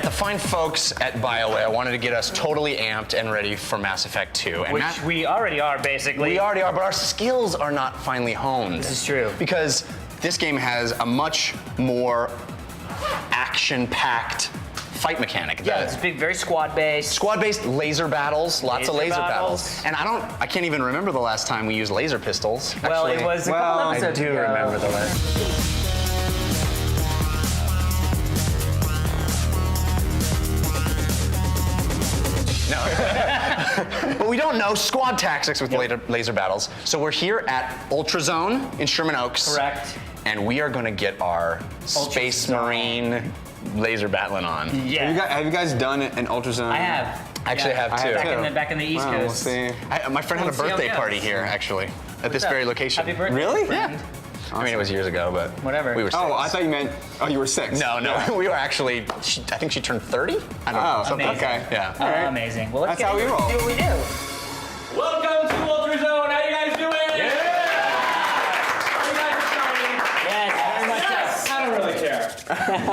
the fine folks at BioWare wanted to get us totally amped and ready for Mass Effect 2. And Which we already are, basically. we already are, but our skills are not finally honed. This is true. Because this game has a much more action-packed fight mechanic. Yeah, it's big, very squad-based. Squad-based laser battles, lots of laser battles. And I can't even remember the last time we used laser pistols. Well, Actually, it was a couple episodes ago. I do remember the last. No. But we don't know squad tactics with laser battles. So we're here at Ultrazone in Sherman Oaks. Correct. And we are going to get our Space Marine laser battling on. Yeah. Have you guys done an Ultrazone? I have. Actually, I have too. Back in the East Coast. We'll see. My friend had a birthday party here, actually, at this very location. Happy birthday. Really? Friend. Yeah. I mean, it was years ago, but whatever. We were 6. Oh, I thought you meant, you were 6. No, we were actually, I think she turned 30? I don't know. Something. Okay. Yeah. All right. Amazing. Well, let's That's how we roll. do what we do. Welcome to Ultrazone. How you guys doing? Yeah. You guys are shining. Yes, very much so. I don't really care.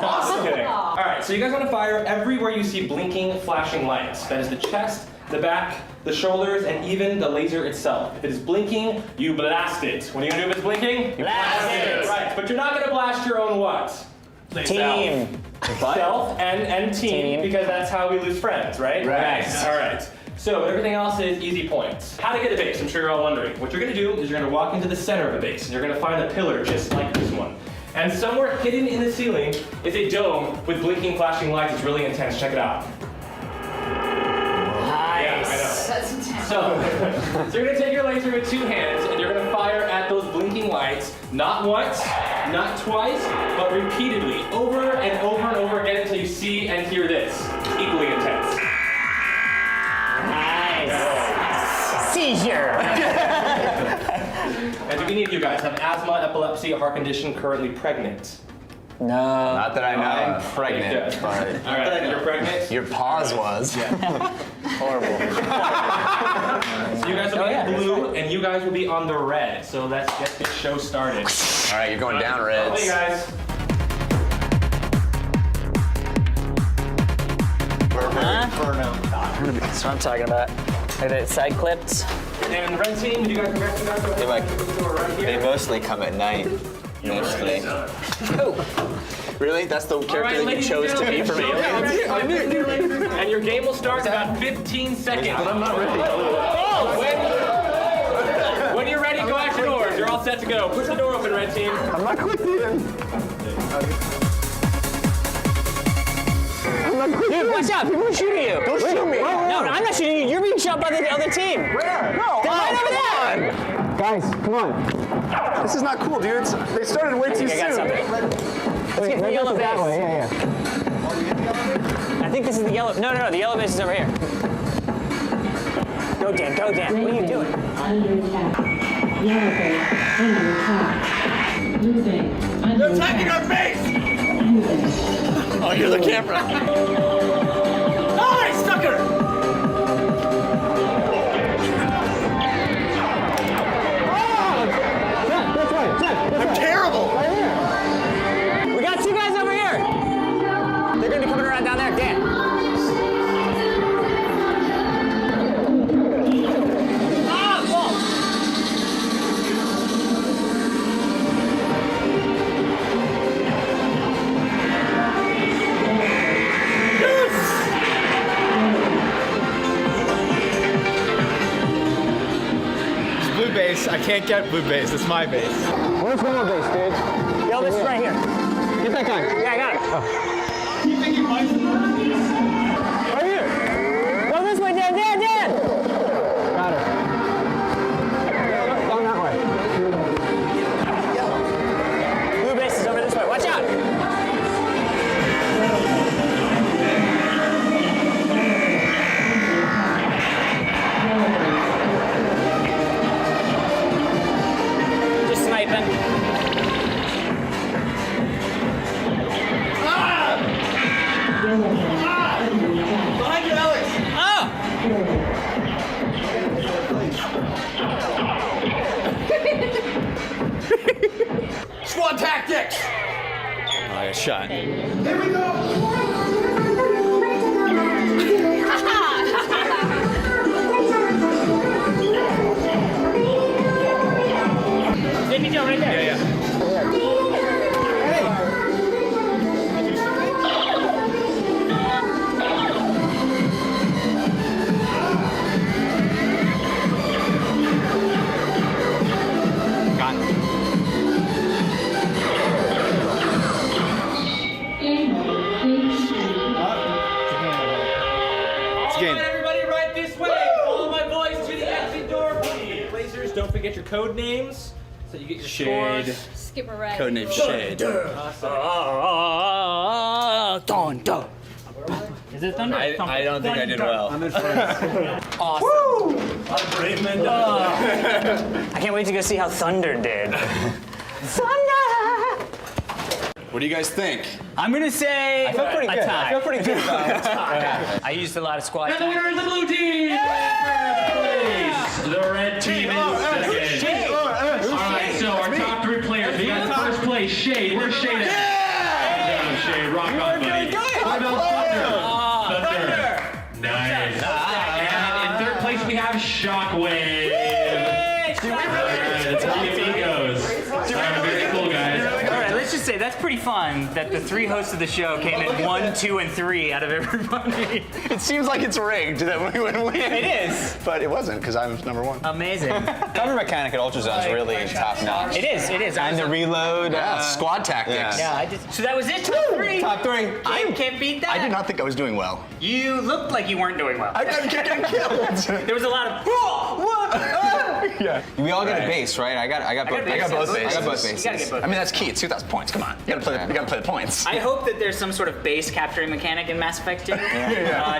Awesome. Kidding. All right, so you guys want to fire everywhere you see blinking, flashing lights. That is the chest, the back, the shoulders, and even the laser itself. If it is blinking, you blast it. What are you gonna do if it's blinking? You Blast it. Right, but you're not gonna blast your own what? Team. Stealth and team, because that's how we lose friends, right? Right. All right. So everything else is easy points. How to get a base, I'm sure you're all wondering. What you're gonna do is you're gonna walk into the center of a base, and you're gonna find a pillar just like this one. And somewhere hidden in the ceiling is a dome with blinking, flashing lights. It's really intense. Check it out. Nice. Yeah, I know. That's intense. So you're gonna take your laser with 2 hands and you're gonna fire at those blinking lights, not once, not twice, but repeatedly, over and over and over again until you see and hear this. Equally intense. Nice. Seizure. And do any of you guys have asthma, epilepsy, a heart condition, currently pregnant? No. Not that I know. I'm pregnant, Good. but... All right, you're pregnant? Your pause was. Horrible. So you guys will be in blue and you guys will be on the red. So let's get this show started. All right, you're going down, Reds. Hey guys. That's what I'm talking about. Look at that side clips. And the red team, you guys They mostly come at night. Mostly. Really? That's the character that you chose to be from Aliens? And your game will start in about 15 seconds. But I'm not ready. Oh, when you're ready, go out your doors. You're all set to go. Push the door open, red team. I'm not quitting. Dude, watch out! People are shooting you! Don't shoot me! No, I'm not shooting you. You're being shot by the other team. Where? No! They're right over there! Guys, come on. This is not cool, dude. They started way too I got soon. something. Let's get to the yellow base. That way, yeah. I think this is the yellow. No, the yellow base is over here. Go, Dan. Go, Dan. What are you doing? Under attack. Yellow base under attack. Blue base under They're attacking our base! Oh, you're the camera. Nice, sucker! I'm terrible. We got 2 guys over here. They're gonna be coming around down there, Dan. Blue base. I can't get blue base. It's my base. Where's yellow base, dude? Yellow base is right here. Get that guy. Yeah, I got it. You think you might? Right here. Go this way, Dan. Got her. Going that way. Blue base is over this way. Watch out. Just sniping. Behind you, Alex! Squad tactics! I got shot. Here we go! right there. Yeah. Got it. It's game. Everybody right this way. Follow my boys to the exit door, please. Blazers, don't forget your code names so you get your scores. Skipper Red. Codename Shade. Is it Thunder? I don't think I did well. I can't wait to go see how Thunder did. What do you guys think? I'm gonna say I feel pretty good. I feel pretty good. I used a lot of squat And the time. winner is the blue team. The red team is second. All right, so our top 3 players. We got first place, Shade. Where's Shade at? Yeah, Shade, rock on, buddy. How about Thunder? Nice. And in third place we have Shockwave. That's how the team goes. Very cool, guys. All right, let's just say that's pretty fun that the 3 hosts of the show came in 1, 2, and 3 out of everybody. It seems like it's rigged that we would win. It is. But it wasn't, because I'm number 1. Amazing. Cover mechanic at Ultrazone is really top notch. It is. And the reload. Yeah, squad tactics. Yeah, I just. So that was it. Top 3. Top 3. I can't beat that. I did not think I was doing well. You looked like you weren't doing well. I'm getting killed. There was a lot of. Yeah. We all get a base, right? I got both. I got both bases. I got both You gotta bases. get both. I mean, that's key. It's 2,000 points. Come on. You gotta play the points. I hope that there's some sort of base capturing mechanic in Mass Effect 2,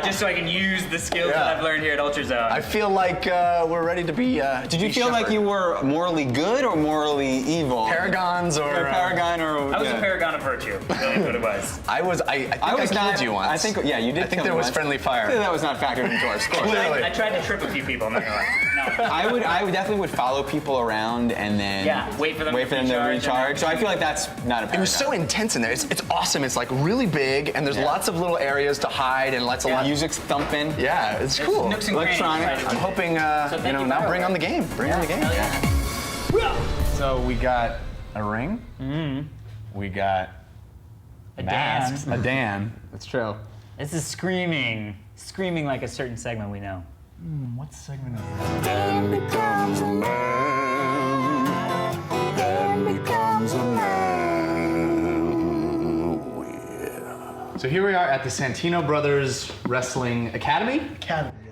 just so I can use the skills that I've learned here at Ultrazone. I feel like we're ready to be. Did you feel like you were morally good or morally evil? Paragons or Paragon or? I was a paragon of virtue. Really what it was. I think I was killed not. you once. I think you did. I think kill there me was once. friendly fire. That was not factored into our score. Clearly. I tried to trip a few people. I'm not gonna lie. No. I would definitely would follow people around and then wait for them to to recharge. So I feel like that's not a paragon. It was so intense in there. It's awesome. It's like really big, and there's lots of little areas to hide, and lots of music's thumping. Yeah, it's cool. Nooks and Electronic. crannies. I'm hoping, thank you now for bring it. on the game. Bring on the game. So we got a ring. We got masks. Dan. A Dan. That's true. This is screaming like a certain segment we know. What segment is that? So here we are at the Santino Brothers Wrestling Academy.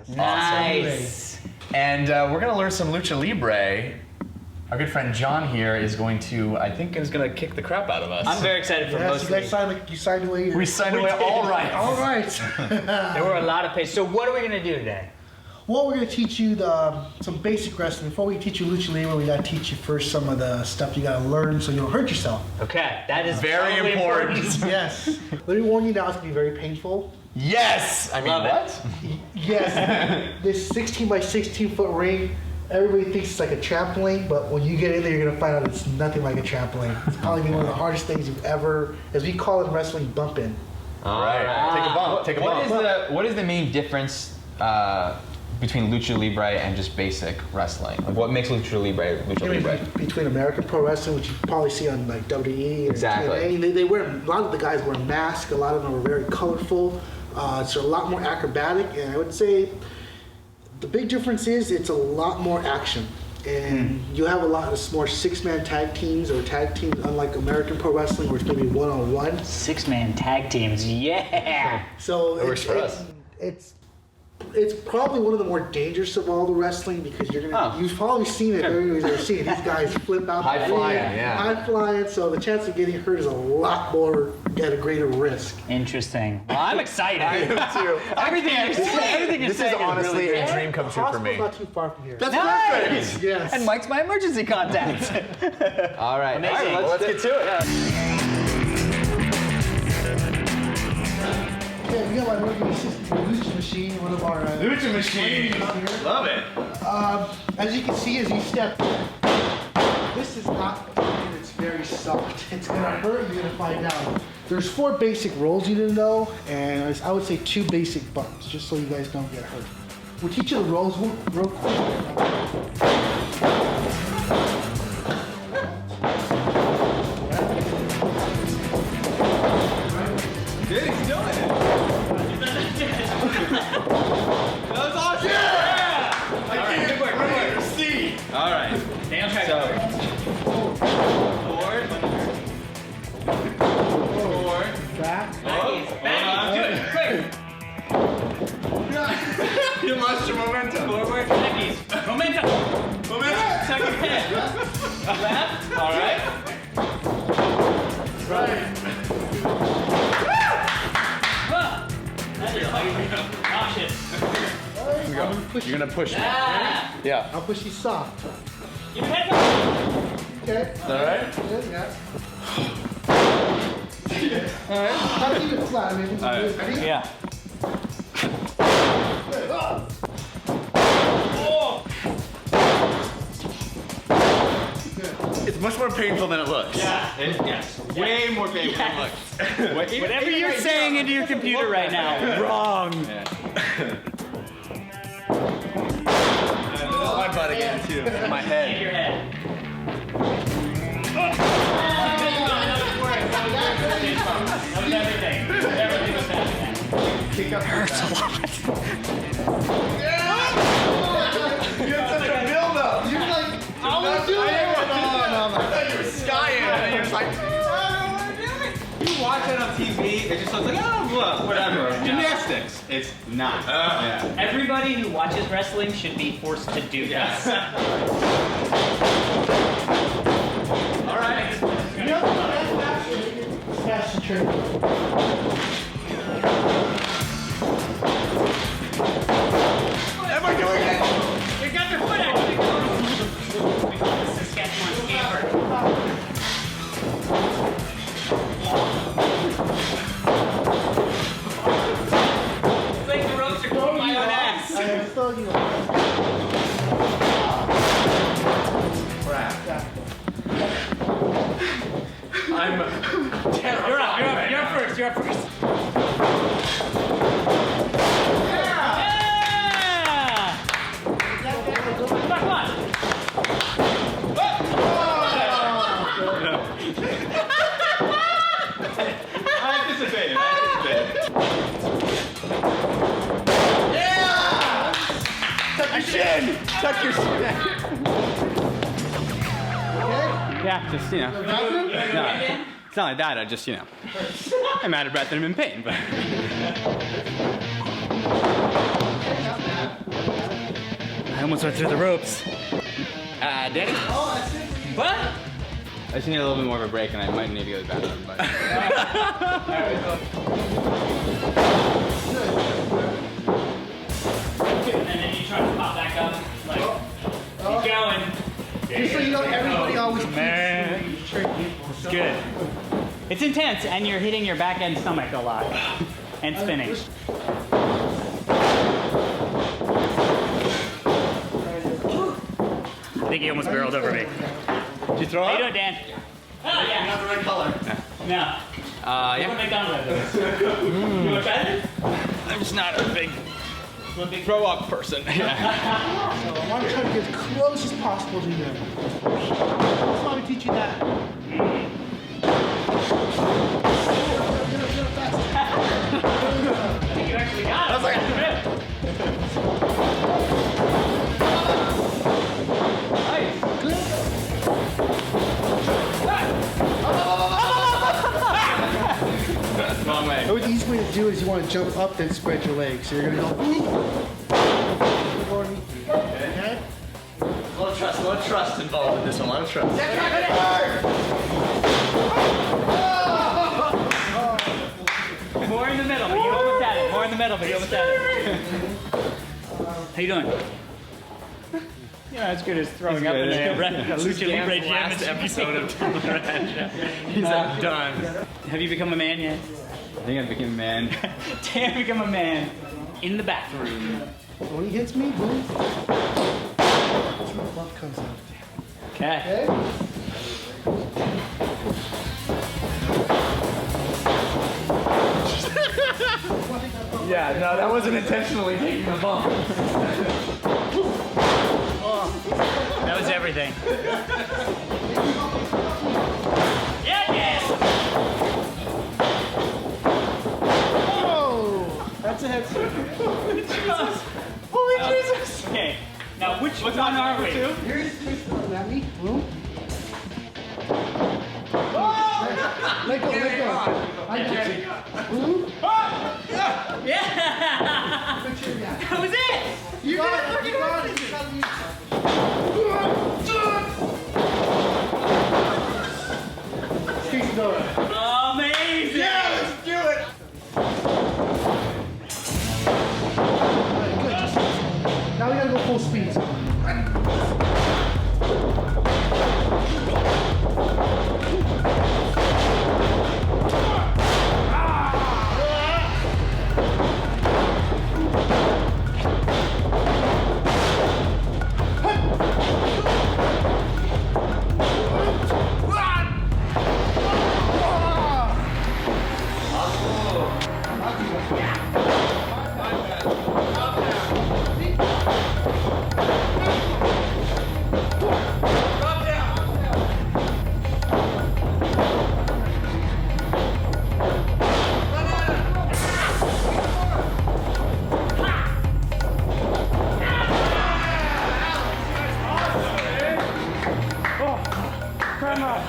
Nice. And we're gonna learn some lucha libre. Our good friend John here is going to, I think, is gonna kick the crap out of us. I'm very excited for Yes, most you of guys these. signed away. We signed away all right. All right. There were a lot of pages. So what are we gonna do today? Well, we're going to teach you some basic wrestling. Before we teach you lucha libre, we got to teach you first some of the stuff you got to learn so you don't hurt yourself. Okay, that is Very totally important. Yes. Let me warn you now, it's going to be very painful. Yes! I mean, Love it. what? Yes. This 16 by 16 foot ring, everybody thinks it's like a trampoline, but when you get in there, you're going to find out it's nothing like a trampoline. It's probably one of the hardest things you've ever, as we call it in wrestling, bump in. All right. Take a bump. Take a bump. What is the main difference between lucha libre and just basic wrestling? Like what makes lucha libre lucha libre? Between American Pro Wrestling, which you probably see on like WWE, or Exactly. TNA, they wear, a lot of the guys wear masks. A lot of them are very colorful. It's a lot more acrobatic, and I would say the big difference is it's a lot more action. And you have a lot of more six-man tag teams or tag teams, unlike American Pro Wrestling, where it's maybe one-on-one. 6-man tag teams, yeah. So That works for us. It's probably one of the more dangerous of all the wrestling because you've probably seen it. Everybody's ever seen it. These guys flip out. High the ring, flying, yeah. High flying. So the chance of getting hurt is a lot more at a greater risk. Interesting. Well, I'm excited. I am too. Everything you're This is saying honestly really a great. dream come true for me. Hospital's not too far from here. That's Nice. perfect. Yes. And Mike's my emergency contact. All right. Amazing. All right, Well, let's get to it. Okay, we got my working assistant, Lucha Machine, one of our Lucha Machine. out here. Love it. As you can see, as you step, this is not. It's very soft. It's gonna hurt. You're gonna find out. There's 4 basic rolls you need to know, and I would say 2 basic bumps, just so you guys don't get hurt. We'll teach you the rolls real quick. Momentum. Tuck your head. Left. All right. Right. That is nauseous. Here we go. You're gonna push me. Ah. Yeah. I'll push you soft. Give your head back. Okay. Is that right? Yeah. All right. Try to keep it flat. I mean, ready? Yeah. It's much more painful than it looks. Yes. Way more painful than it looks. Whatever you're saying into your computer right now, wrong. My butt again too. My Hit head. your head. That was everything. Everything was happening. Hurts a lot. You had such a build-up. You're like, I want to do it. You were skying, and you're just like, You watch it on TV, it just looks like, oh, look, whatever. Gymnastics. It's not. Yeah. Everybody who watches wrestling should be forced to do this. all right. You know, that's the trick. Am I doing it? You got your foot actually going. We call this Saskatchewan scamper. It's like the ropes are pulling my own ass. I am throwing you off. I'm terrified. You're up first. Yeah! Come on. I anticipated. Tuck your shin. Tuck your shin. Yeah, just, you know. No, it's not like that. I just, you know. I'm out of breath and I'm in pain, but. I almost went through the ropes. Danny. What? I just need a little bit more of a break and I might need to go to the bathroom, but. And then you try to pop back up. Like, keep going. Just so you know, everybody always Man. keeps tricking. It's good. It's intense, and you're hitting your back end stomach a lot. And spinning. I think he almost barreled over me. Did you throw How you up? doing, Dan? Oh, yeah. Not the right color. No. Yeah. What McDonald's is. You want to try this? I'm just not a big One big throw up person. Yeah. So I want to try to get as close as possible to them. That's why we teach you that. I think you actually got it. I was like, Wrong way. The easy way to do it is you want to jump up then spread your legs. So you're going to go. Okay? A lot of trust involved in this one. A lot of trust. more in the middle, but you almost had it. More in the middle, but you almost had it. How you doing? Yeah, as good as throwing up in a Lucha Libre gym. Last episode of Totally Rad Show. He's done. Have you become a man yet? I think I became a man. Dan become a man in the bathroom. When he hits me, boom. That's where the love comes out. Okay. Okay? Yeah, no, that wasn't intentionally taking the ball. That was everything. Yeah! Oh! That's a head scissors. Holy Jesus! Okay, now which one are we? Here's at me. Boom. Let go, let go. I got you. Boom. Yeah! Put your guy. That was it! You got it. You got it. You got it. Climb up.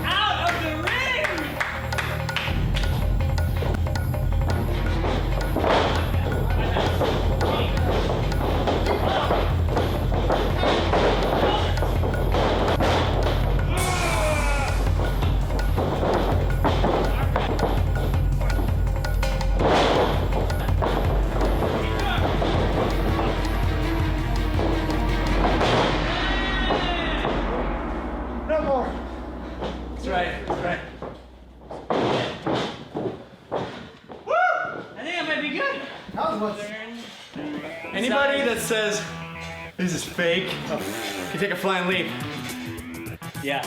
Out of the ring! No more. That's right, that's right. Woo! I think that might be good. That was Anybody that says this is fake can take a flying leap. Yeah,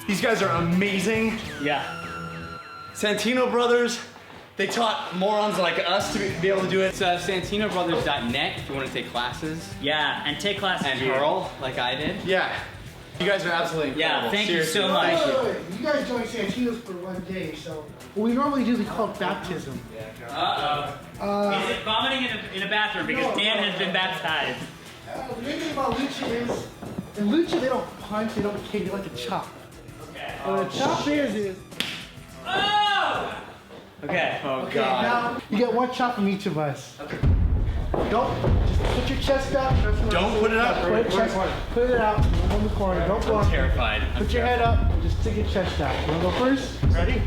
These guys are amazing. yeah. Santino Brothers, they taught morons like us to be able to do it. It's SantinoBrothers.net if you want to take classes. Yeah, and take classes And here. hurl like I did. Yeah. You guys are absolutely incredible. Yeah, thank you Seriously. so much. You guys joined Santino's for 1 day, so what we normally do is call it baptism. Uh-oh. Is it vomiting in a bathroom because No, Dan no, has been baptized? The main thing about lucha is, in lucha they don't punch, they don't kick, they like to chop. Okay. What a chop is Oh! Okay. Oh okay, God. now you get 1 chop from each of us. Don't just put your chest up. Don't put it up. Put it out on the corner. Don't go I'm up. terrified. Put your head up and just stick your chest out. You wanna go first? Ready?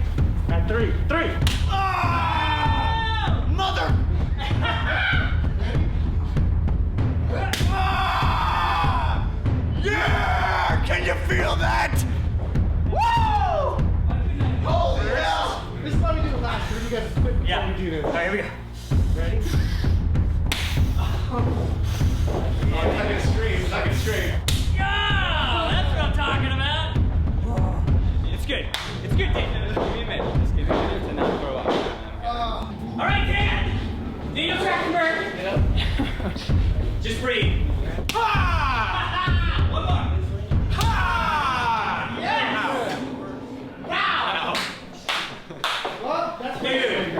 At 3. 3. Ah! Mother! Ah! Yeah! Can you feel that? Woo! Holy hell! This is how we do the last. We're gonna get quick before Yeah. we do this. All right, here we go. Ready? I can scream. Yeah! That's what I'm talking about. It's good. It's good, Dan. Just give me a minute. Just give me a minute to not throw up. All right, Dan. Daniel Trachtenberg. Just breathe. Ah! One more. Ah! Yeah. Wow. Well, that's Dude.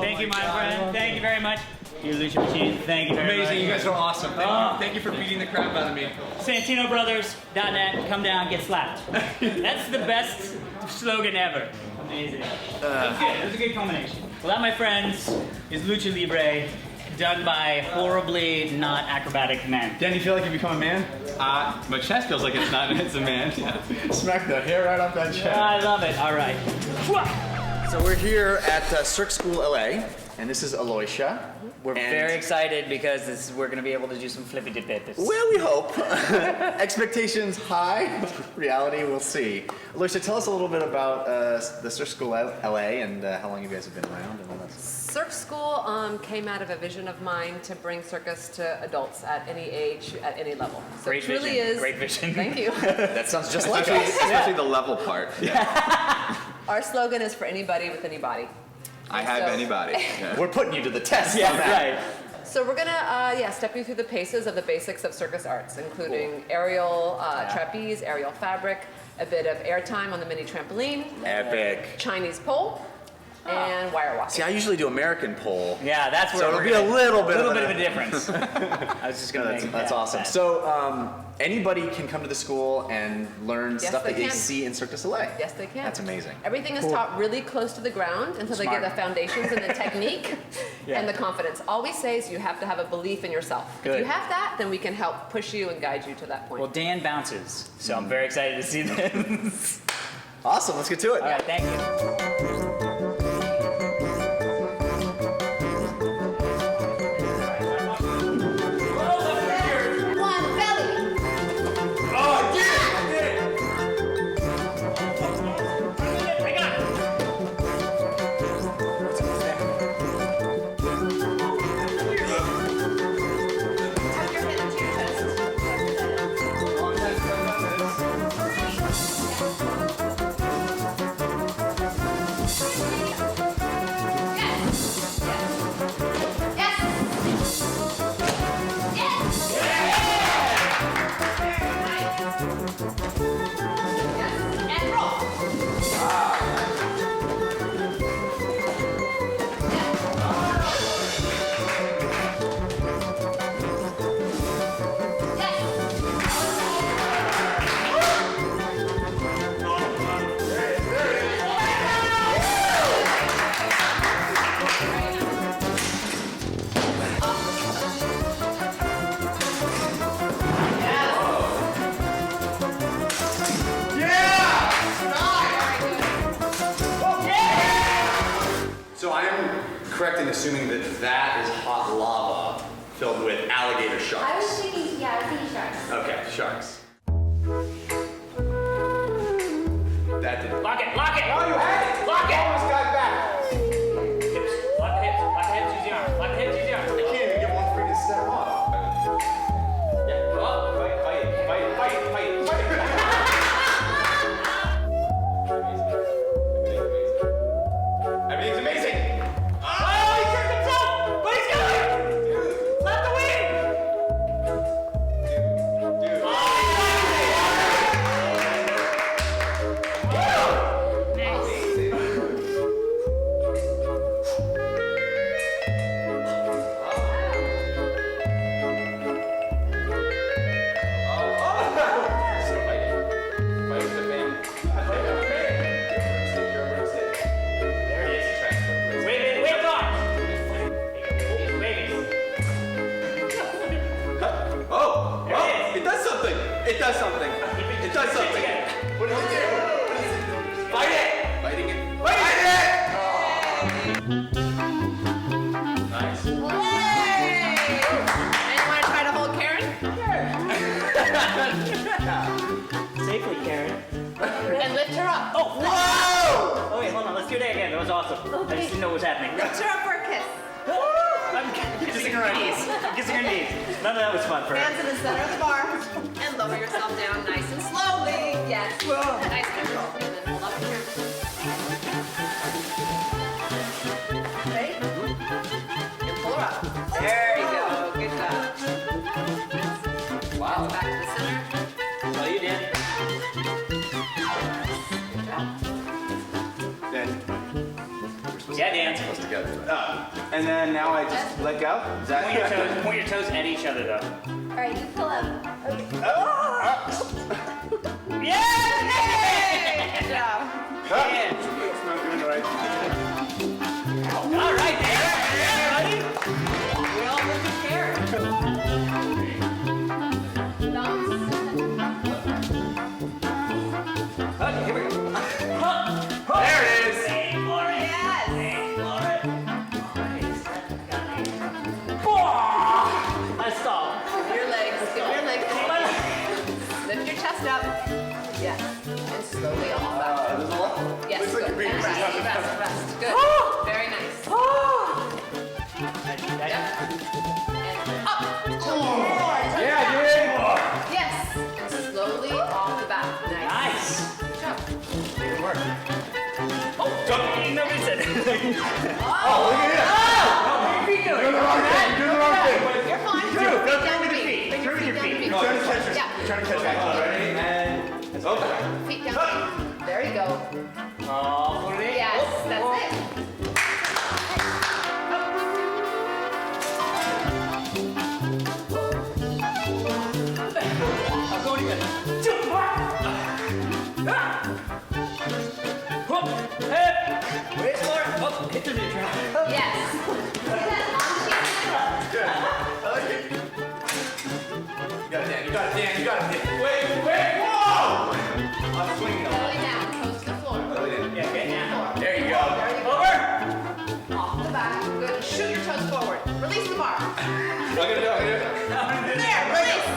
Thank you, my friend. Thank you very much. You Lucha Machine. Thank you very much. Amazing. You guys are awesome. Thank you for beating the crap out of me. SantinoBrothers.net. Come down, get slapped. That's the best slogan ever. Amazing. That's good. It was a good combination. Well, that, my friends, is Lucha Libre, done by horribly not acrobatic men. Dan, you feel like you become a man? My chest feels like it's not. It's a man. Yeah. Smack the hair right off that chest. I love it. All right. So we're here at Cirque School LA, and this is Aloysia. We're very excited because we're going to be able to do some flippy dippets. Well, we hope. Expectations high, reality we'll see. Aloysia, tell us a little bit about the Cirque School LA and how long you guys have been around and all that stuff. Cirque School came out of a vision of mine to bring circus to adults at any age, at any level. So Great it truly vision. is. Great vision. Thank you. That sounds just like us. Especially the level part. Our slogan is for anybody with any body. I have So- anybody. Yeah. We're putting you to the test Yeah, on that. right. So we're gonna step you through the paces of the basics of circus arts, including aerial trapeze, aerial fabric, a bit of air time on the mini trampoline, Epic. Chinese pole, and wire walking. See, I usually do American pole. Yeah, that's where So we're it'll be a gonna- little bit little of bit a- of a difference. I was just No, gonna that's make that's awesome. that. So anybody can come to the school and learn Yes, stuff they that they can. see in Cirque du Soleil. Yes, they can. That's amazing. Everything is taught really close to the ground until they Smart. get the foundations and the technique and the confidence. All we say is you have to have a belief in yourself. If Good. you have that, then we can help push you and guide you to that point. Well, Dan bounces, so I'm very excited to see this. Awesome, let's get to it. All right, thank you. One belly. Oh, yeah! I got it. Tuck your head into your chest. So I am correct in assuming that that is hot lava filled with alligator I was sharks. thinking, yeah, I was thinking sharks. Okay, sharks. That did. Lock it, lock it! Oh, you had it! Lock it! Almost got back. Hips, lock the hips, lock the hips, use the arm. Lock the hips, use the arm. I can't even get one freaking step off. Yeah, go up. Fight. Everything's amazing. Oh, he tripped himself! But he's going! Let the wing! There it is. Wave on! He's waving. Oh, There it is. it does something. It does something. It does something. What did it do? Fight it. Fighting it. Nice. Yay! And you want to try to hold Karen? Safely, Karen. And lift her up. Oh, Whoa! oh wait, hold on. Let's do that again. That was awesome. I just didn't know what was happening. Lift her up for a kiss. I'm kissing her knees. Kissing her knees. None of that was fun for her. Hands in the center of the bar. And lower yourself down nice and slowly. Yes. Nice and control. And then pull up here. Ready? And pull her up. There you go. Good job. Wow. Back to the center. Oh, you did. Good job. Then, Yeah, Dan. Close together. and then now I just let go. Is that Point your toes at each other, though. All right, you pull up. Okay. Yay! Good job. Yeah. It's not doing it right. All right, Dan. Yeah, buddy. We all look at Karen. Okay, here we go. There it is. Hey, Lauren. Yes. Hey, Lauren. I stalled. Give your legs. Give your legs. Lift your chest up. Yes. And slowly all back. There's a lot. Yes. Looks like good. you're being And pretty rest. Good. Very nice. And up. Yeah, dude. Yes. And slowly off the back. Nice. Nice. Good job. Good work. Oh, don't nobody said anything. Oh, look at What are you doing? You're the wrong thing. You're the wrong thing. You're fine. Through. Put Go your through with feet your feet. down to Through with your down to feet. Trying to catch her. Yeah. Trying to catch her. Ready and open. Feet down. There you go. Oh, what are they? Yes, that's it. I'm going again. Whoop. Hip. Wait for it. Oh, hit the neutral. Yes. I like it. You got it, Dan. You got it, Dan. You got it, Dan. Wait, whoa! I'm swinging a lot. Belly down. Toes to the floor. Yeah, get down. There you go. There you go. Over. Off the back. Good. Shoot your toes forward. Release the bar. I'm gonna do it. There. Release.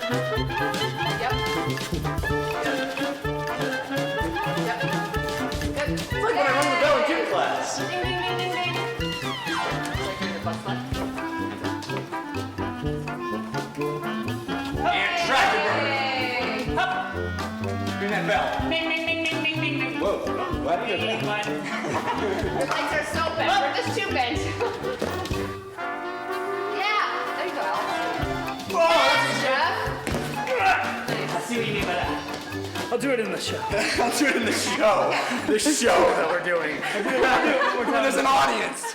Yep. Yep. Good. It's Like when I rung the bell in gym class. Ding, ding, ding, ding, ding. Like you're in the bus left. And track it. Yay. Ring that bell. Ding, ding, ding, ding, ding, ding, ding. Whoa. Why did you do that? Your legs are so bent. We're just too bent. Yeah. There you go, Alex. Yes, Jeff. I see what you mean by that. I'll do it in the show. I'll do it in the show. The show that we're doing. When there's an audience.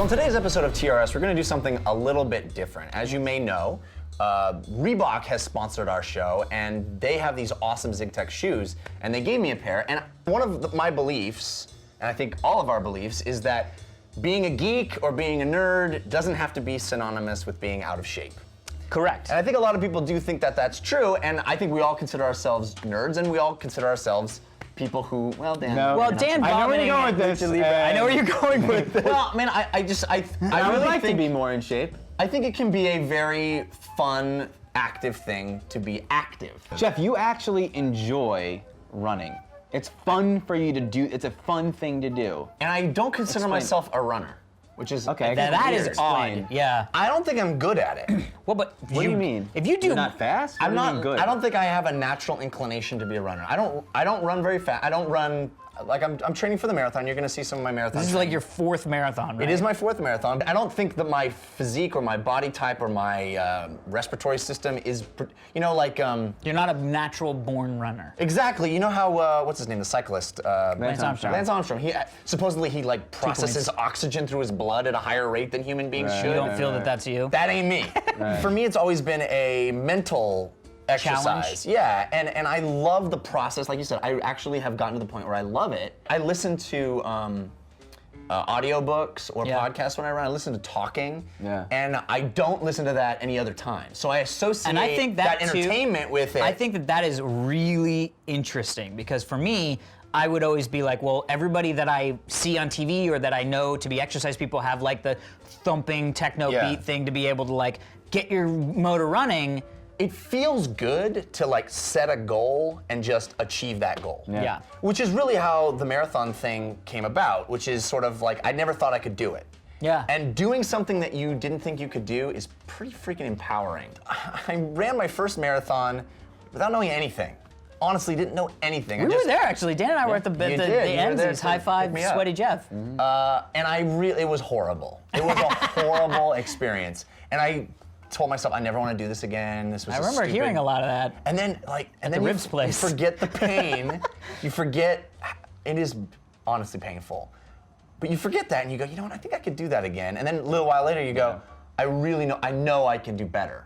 So on today's episode of TRS, we're gonna do something a little bit different. As you may know, Reebok has sponsored our show, and they have these awesome ZigTech shoes, and they gave me a pair. And one of my beliefs, and I think all of our beliefs, is that being a geek or being a nerd doesn't have to be synonymous with being out of shape. Correct. And I think a lot of people do think that that's true, and I think we all consider ourselves nerds, and we all consider ourselves people who, well, Dan. No. Well, Dan, I know where you're going with this. I know where you're going with this. Well, man, I I would like to be more in shape. I think it can be a very fun, active thing to be active. Jeff, you actually enjoy running. It's fun for you to do. It's a fun thing to do. And I don't consider Explain. myself a runner, which is Okay. that is Weird. odd. Yeah. I don't think I'm good at it. Well, but What do you mean? If you do, You're not fast. I'm What do you not mean good. I don't think I have a natural inclination to be a runner. I don't run very fast. I don't run like I'm training for the marathon. You're gonna see some of my marathon. this is like your 4th marathon, right? It is my 4th marathon. I don't think that my physique or my body type or my respiratory system is, like. You're not a natural born runner. Exactly. You know how what's his name, the cyclist? Lance Armstrong. Lance Armstrong. He supposedly he like processes oxygen through his blood at a higher rate than human beings Right. should. You don't feel that that's you? That ain't me. For me, it's always been a mental exercise. Challenge? Yeah, and I love the process. Like you said, I actually have gotten to the point where I love it. I listen to audiobooks or podcasts when I run. I listen to talking, and I don't listen to that any other time. So I associate And I think that entertainment with it. I think that is really interesting because for me, I would always be like, well, everybody that I see on TV or that I know to be exercise people have like the thumping techno beat thing to be able to like get your motor running. It feels good to like set a goal and just achieve that goal. Yeah. Which is really how the marathon thing came about, which is sort of like I never thought I could do it. Yeah. And doing something that you didn't think you could do is pretty freaking empowering. I ran my first marathon without knowing anything. Honestly, didn't know anything. We were there actually. Dan and I were at the You did. You were there Enzies. to High five, pick me up. Sweaty Jeff. And it was horrible. It was a horrible experience. And I told myself I never want to do this again. This was I remember hearing a lot of that. And then the ribs place. You forget the pain. You forget it is honestly painful. But you forget that and you go, you know what, I think I could do that again. And then a little while later you go, I know I can do better.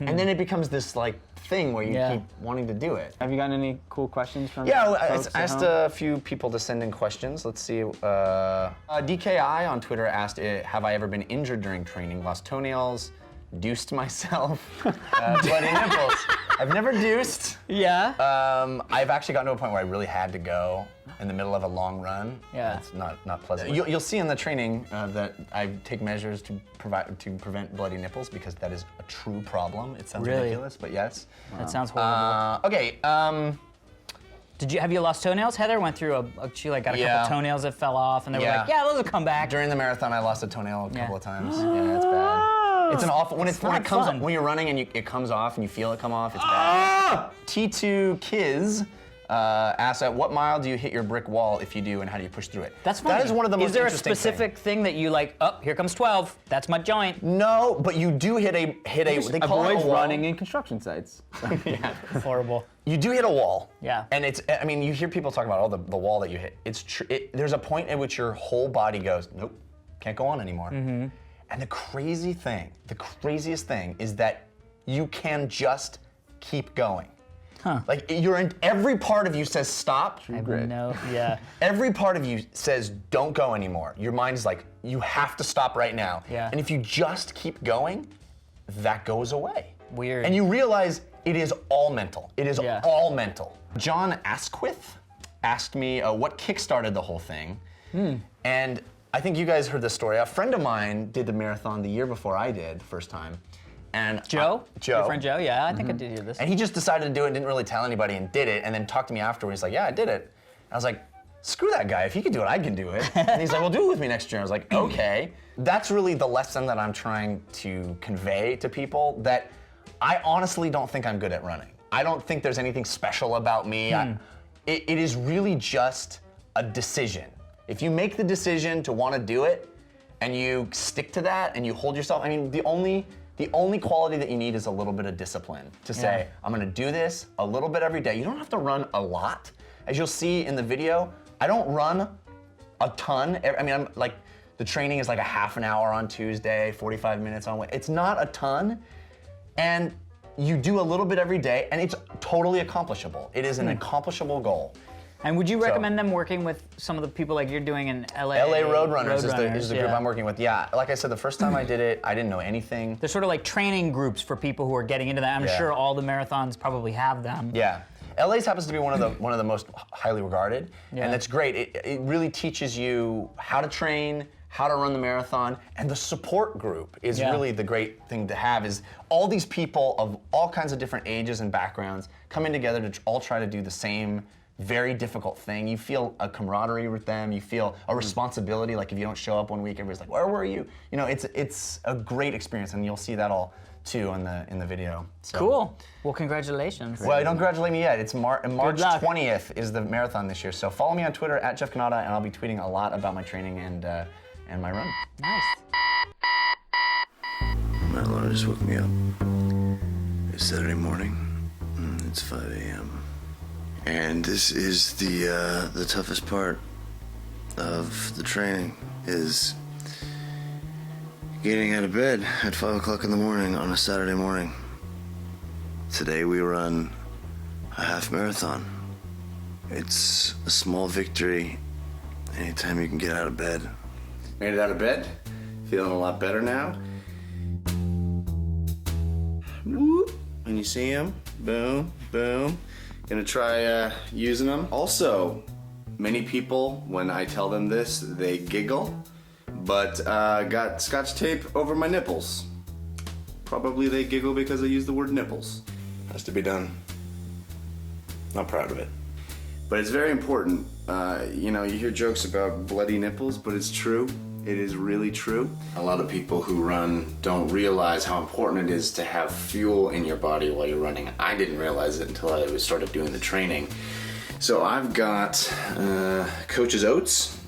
And then it becomes this like thing where you keep wanting to do it. Have you gotten any cool questions from? Yeah, I folks at asked home? a few people to send in questions. Let's see. DKI on Twitter asked, have I ever been injured during training? Lost toenails, deuced myself, bloody nipples. I've never deuced. Yeah. I've actually gotten to a point where I really had to go in the middle of a long run. Yeah. It's not pleasant. You'll see in the training that I take measures to prevent bloody nipples because that is a true problem. It sounds ridiculous, but yes. That sounds horrible. Okay. Have you lost toenails? Heather went through she got a couple toenails that fell off, and they were like, yeah, those will come back. During the marathon, I lost a toenail a couple of times. Yeah, it's bad. It's an awful when it comes fun. when you're running and it comes off and you feel it come off. It's bad. T2 Kiz asks, at what mile do you hit your brick wall? If you do, and how do you push through it? That's funny. That is one of the most Is there a interesting specific thing that you like? Oh, here comes 12. That's my joint. No, but you do hit a. They call it a Avoid wall. running in construction sites. Yeah. Horrible. You do hit a wall. Yeah. And you hear people talk about the wall that you hit. It's true. There's a point at which your whole body goes, nope, can't go on anymore. Mm-hmm. And the craziest thing is that you can just keep going. Huh. Like every part of you says stop. Yeah. Every part of you says don't go anymore. Your mind is like, you have to stop right now. Yeah. And if you just keep going, that goes away. Weird. And you realize it is all mental. It is all mental. John Asquith asked me what kickstarted the whole thing. And I think you guys heard this story. A friend of mine did the marathon the year before I did, the first time. And Joe? Joe. Your friend Joe? Yeah, I think I did hear this. And he just decided to do it, didn't really tell anybody, and did it, and then talked to me afterwards. He's like, yeah, I did it. And I was like, screw that guy. If he can do it, I can do it. And he's like, well, do it with me next year. I was like, okay. That's really the lesson that I'm trying to convey to people, that I honestly don't think I'm good at running. I don't think there's anything special about me. It is really just a decision. If you make the decision to want to do it, and you stick to that, and you hold yourself, I mean, the only quality that you need is a little bit of discipline to say, I'm gonna do this a little bit every day. You don't have to run a lot. As you'll see in the video, I don't run a ton. I mean, I'm like The training is like a half an hour on Tuesday, 45 minutes on Wednesday. It's not a ton, and you do a little bit every day, and it's totally accomplishable. It is an accomplishable goal. And would you recommend them working with some of the people like you're doing in LA? LA Roadrunners is the group I'm working with. Yeah, like I said, the first time I did it, I didn't know anything. They're sort of like training groups for people who are getting into that. I'm sure all the marathons probably have them. Yeah. LA's happens to be one of the most highly regarded, and that's great. It really teaches you how to train, how to run the marathon, and the support group is really the great thing to have. Is all these people of all kinds of different ages and backgrounds coming together to all try to do the same very difficult thing. You feel a camaraderie with them. You feel a responsibility. Like if you don't show up one week, everybody's like, "Where were you?" You know, it's a great experience, and you'll see that all too in the video. So. Cool. Well, congratulations. Well, don't congratulate me yet. It's March 20th is the marathon this year. So follow me on Twitter @JeffCannata, and I'll be tweeting a lot about my training and my run. Nice. My alarm just woke me up. It's Saturday morning. It's 5 a.m. And this is the toughest part of the training is getting out of bed at 5 o'clock in the morning on a Saturday morning. Today we run a half marathon. It's a small victory anytime you can get out of bed. Made it out of bed? Feeling a lot better now? Whoop. When you see them, boom, boom. Gonna try using them. Also, many people, when I tell them this, they giggle, but got Scotch tape over my nipples. Probably they giggle because I use the word nipples. Has to be done. Not proud of it. But it's very important. You know, you hear jokes about bloody nipples, but it's true. It is really true. A lot of people who run don't realize how important it is to have fuel in your body while you're running. I didn't realize it until I started doing the training. So I've got Coach's Oats,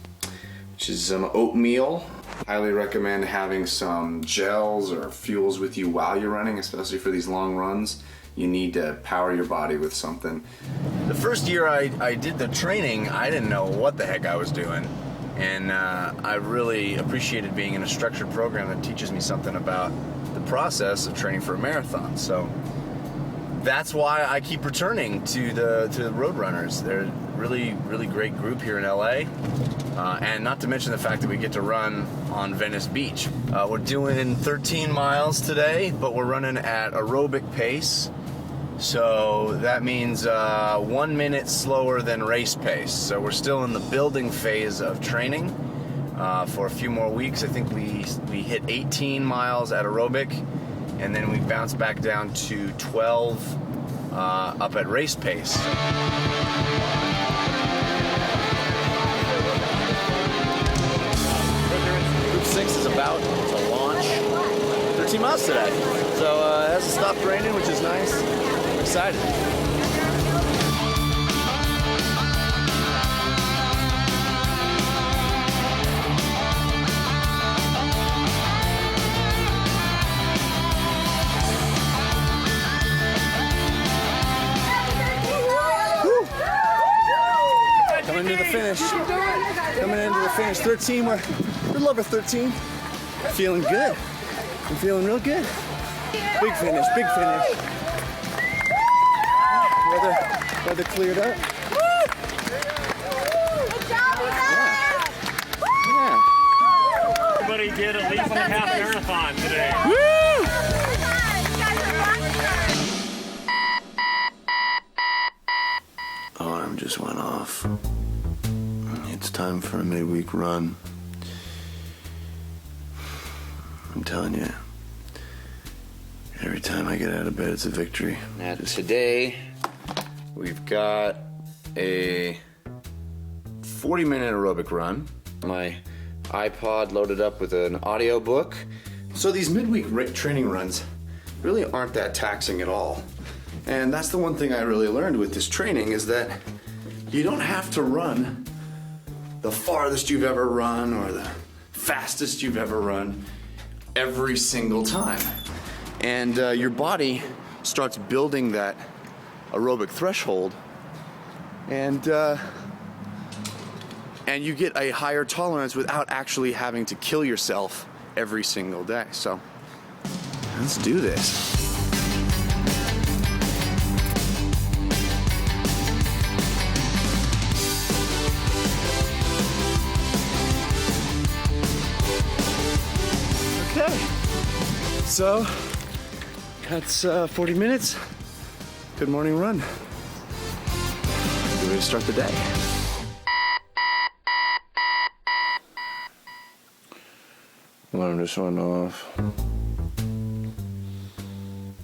which is some oatmeal. Highly recommend having some gels or fuels with you while you're running, especially for these long runs. You need to power your body with something. The first year I did the training, I didn't know what the heck I was doing. And I really appreciated being in a structured program that teaches me something about the process of training for a marathon. So that's why I keep returning to the Roadrunners. They're a really, really great group here in LA. And not to mention the fact that we get to run on Venice Beach. We're doing 13 miles today, but we're running at aerobic pace. So that means 1 minute slower than race pace. So we're still in the building phase of training for a few more weeks. I think we hit 18 miles at aerobic, and then we bounce back down to 12 up at race pace. Group 6 is about to launch 13 miles today. So it hasn't stopped raining, which is nice. I'm excited. Coming into the finish. Coming into the finish. 13, we're a little over 13. Feeling good. I'm feeling real good. Big finish, big finish. Weather cleared up. Everybody did at least a half marathon today. Alarm just went off. It's time for a midweek run. I'm telling you, every time I get out of bed, it's a victory. And today, we've got a 40-minute aerobic run. My iPod loaded up with an audio book. So these midweek training runs really aren't that taxing at all. And that's the one thing I really learned with this training is that you don't have to run the farthest you've ever run or the fastest you've ever run every single time. And your body starts building that aerobic threshold, and and you get a higher tolerance without actually having to kill yourself every single day. So let's do this. Okay, so that's 40 minutes. Good morning run. Good way to start the day. Alarm just went off.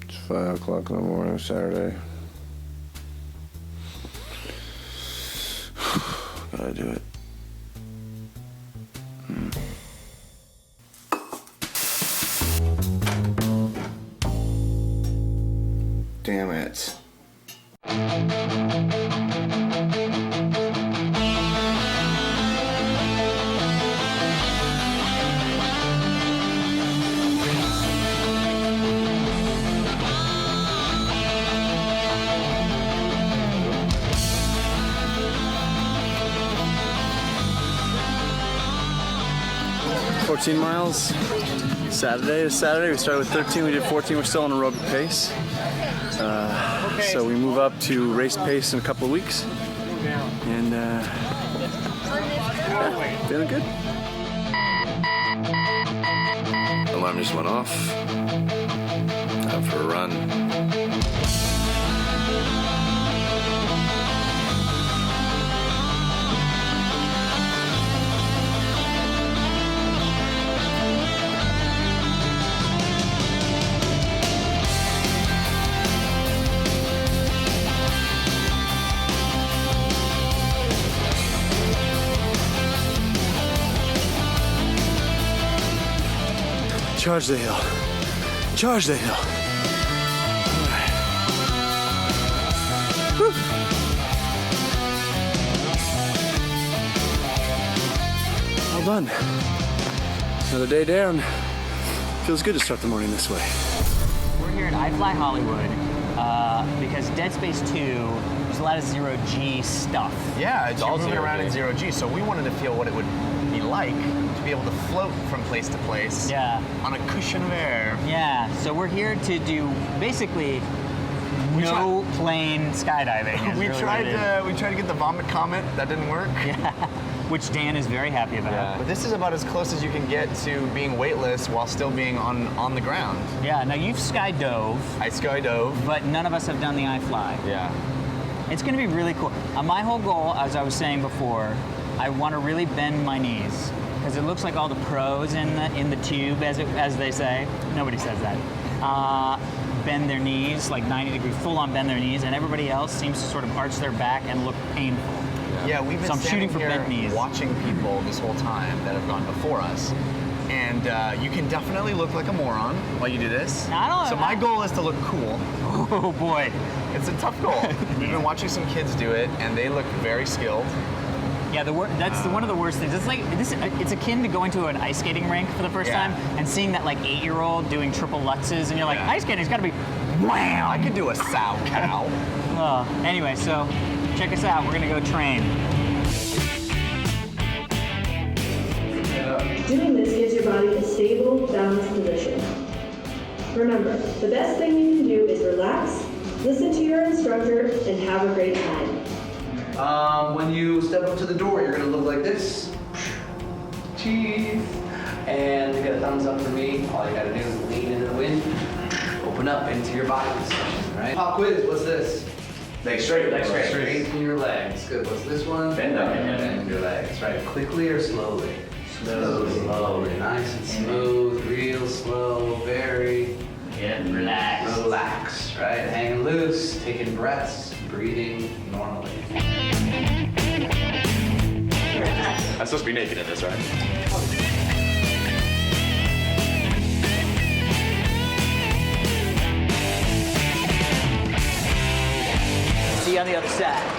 It's 5 o'clock in the morning, Saturday. Gotta do it. Damn it. 14 miles. Saturday is Saturday. We started with 13, we did 14. We're still on aerobic pace. So we move up to race pace in a couple of weeks. And yeah, feeling good. Alarm just went off. Out for a run. Charge the hill. Charge the hill. Whew. All done. Another day down. Feels good to start the morning this way. We're here at iFly Hollywood because Dead Space 2, there's a lot of zero-G stuff. Yeah, it's all moving around in zero-G, so we wanted to feel what it would be like to be able to float from place to place on a cushion of air. Yeah, so we're here to do basically no plane skydiving. We tried to get the vomit comet. That didn't work. Yeah, which Dan is very happy about. Yeah. But this is about as close as you can get to being weightless while still being on the ground. Yeah. Now you've skydove. I skydove. But none of us have done the iFly. Yeah. It's going to be really cool. My whole goal, as I was saying before, I want to really bend my knees because it looks like all the pros in the tube, as they say. Nobody says that. Bend their knees like 90 degrees, full on bend their knees, and everybody else seems to sort of arch their back and look painful. Yeah, we've been shooting for bent knees, watching people this whole time that have gone before us, and you can definitely look like a moron while you do this. So my goal is to look cool. Oh boy, it's a tough goal. We've been watching some kids do it, and they look very skilled. Yeah, that's one of the worst things. It's like it's akin to going to an ice skating rink for the first time and seeing that like 8-year-old doing triple lutzes, and you're like, ice skating's got to be wham. I could do a sow cow. Anyway, so check us out. We're gonna go train. Doing this gives your body a stable, balanced position. Remember, the best thing you can do is relax, listen to your instructor, and have a great time. When you step up to the door, you're gonna look like this. Cheese. And you get a thumbs up for me. All you gotta do is lean into the wind, open up into your body position, right? Pop quiz, what's this? Leg straight, leg straight. Straighten your legs. Good, what's this one? Bend up. Bend your legs, right? Quickly or slowly? Slowly. Nice and smooth, real slow, very. Yeah, relax. Relax, right? Hanging loose, taking breaths, breathing normally. I'm supposed to be naked in this, right? See you on the other side.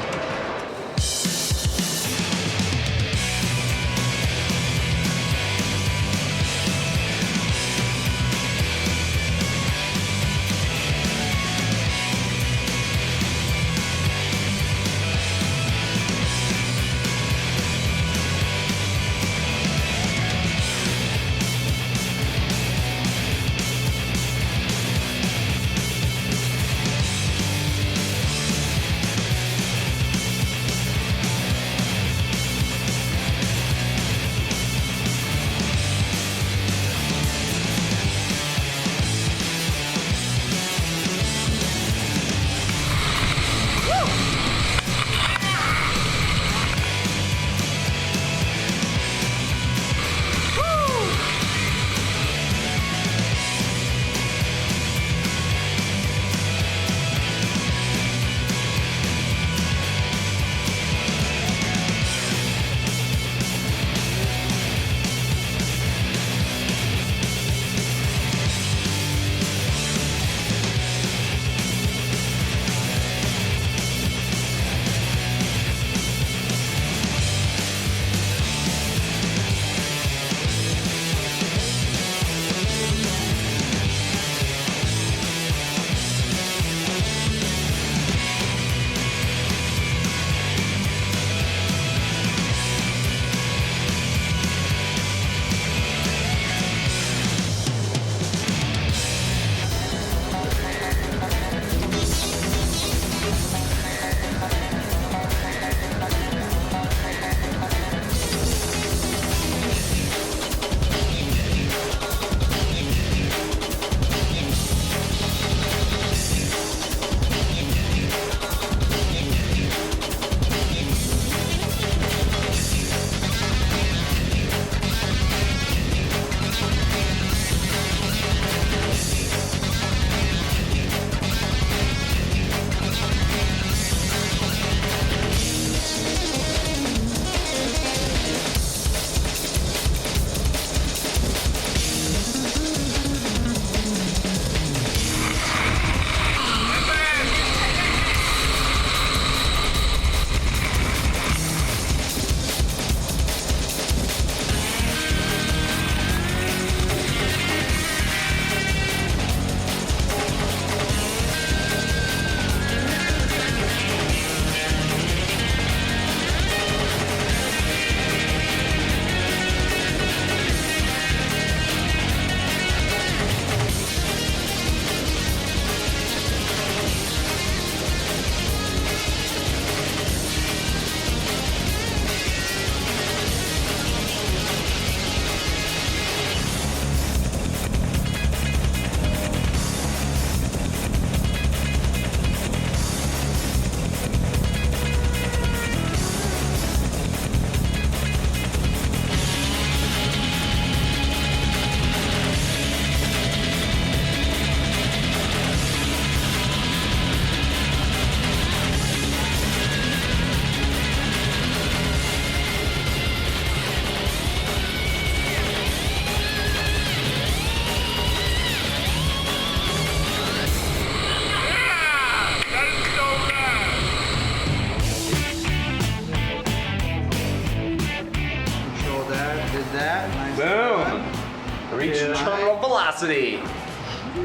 velocity.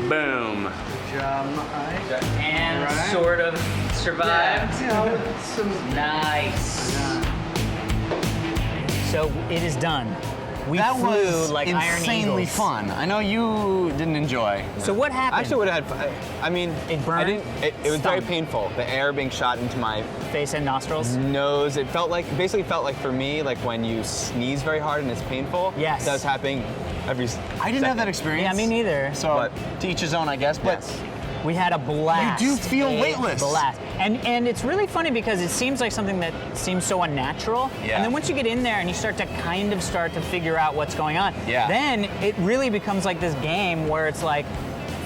Boom. Good job, Mike. And Right. sort of survived. Yeah, you know, some. Nice. So it is done. We That flew was like iron insanely eagles. fun. I know you didn't enjoy. So what I happened? actually would have had. I mean, It burned? I didn't. It was very Stung. painful. The air being shot into my Face and nostrils. nose. It basically felt like for me, like when you sneeze very hard and it's painful. Yes. That was happening every. I didn't have that experience. Yeah, me neither. So But- to each his own, I guess. But Yes. We had a blast. You do feel a weightless. Blast. And it's really funny because it seems like something that seems so unnatural. Yeah. And then once you get in there and you start to figure out what's going on, Yeah. then it really becomes like this game where it's like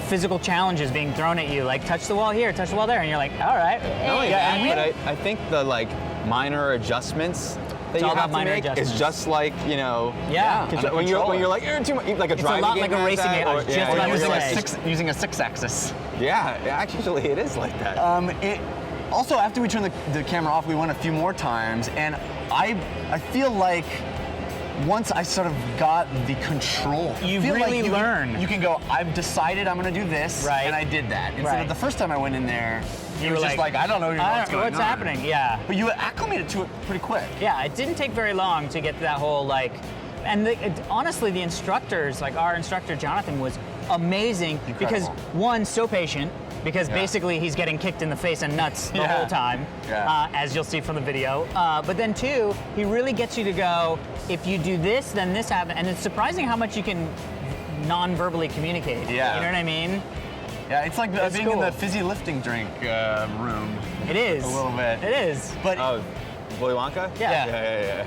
physical challenges being thrown at you, like touch the wall here, touch the wall there, and you're like, all right. Not only Yeah, that, but I think the like minor adjustments that It's you all have about to minor make adjustments. is just like, you know. Yeah. When you're like, you're too much, like a It's a driving lot game like a has racing that, game. I was just about to say. using a six-axis. Yeah, actually, it is like that. Also, after we turned the camera off, we went a few more times, and I feel like once I sort of got the control, You feel really like learn. You can go, I've decided I'm going to do this, Right. and I did that. Instead Right. of the first time I went in there, You it were was just like, I don't know what's going what's on. happening. Yeah. But you acclimated to it pretty quick. Yeah, it didn't take very long to get to that whole like, and honestly, the instructors, like our instructor Jonathan, was amazing because one, so patient, because basically he's getting kicked in the face and nuts the whole time, as you'll see from the video. But then two, he really gets you to go, if you do this, then this happens, and it's surprising how much you can non-verbally communicate. Yeah. You know what I mean? Yeah, it's like It's being cool. in the fizzy lifting drink room. It is. A little bit. It is. But Willy Wonka? Yeah. Yeah.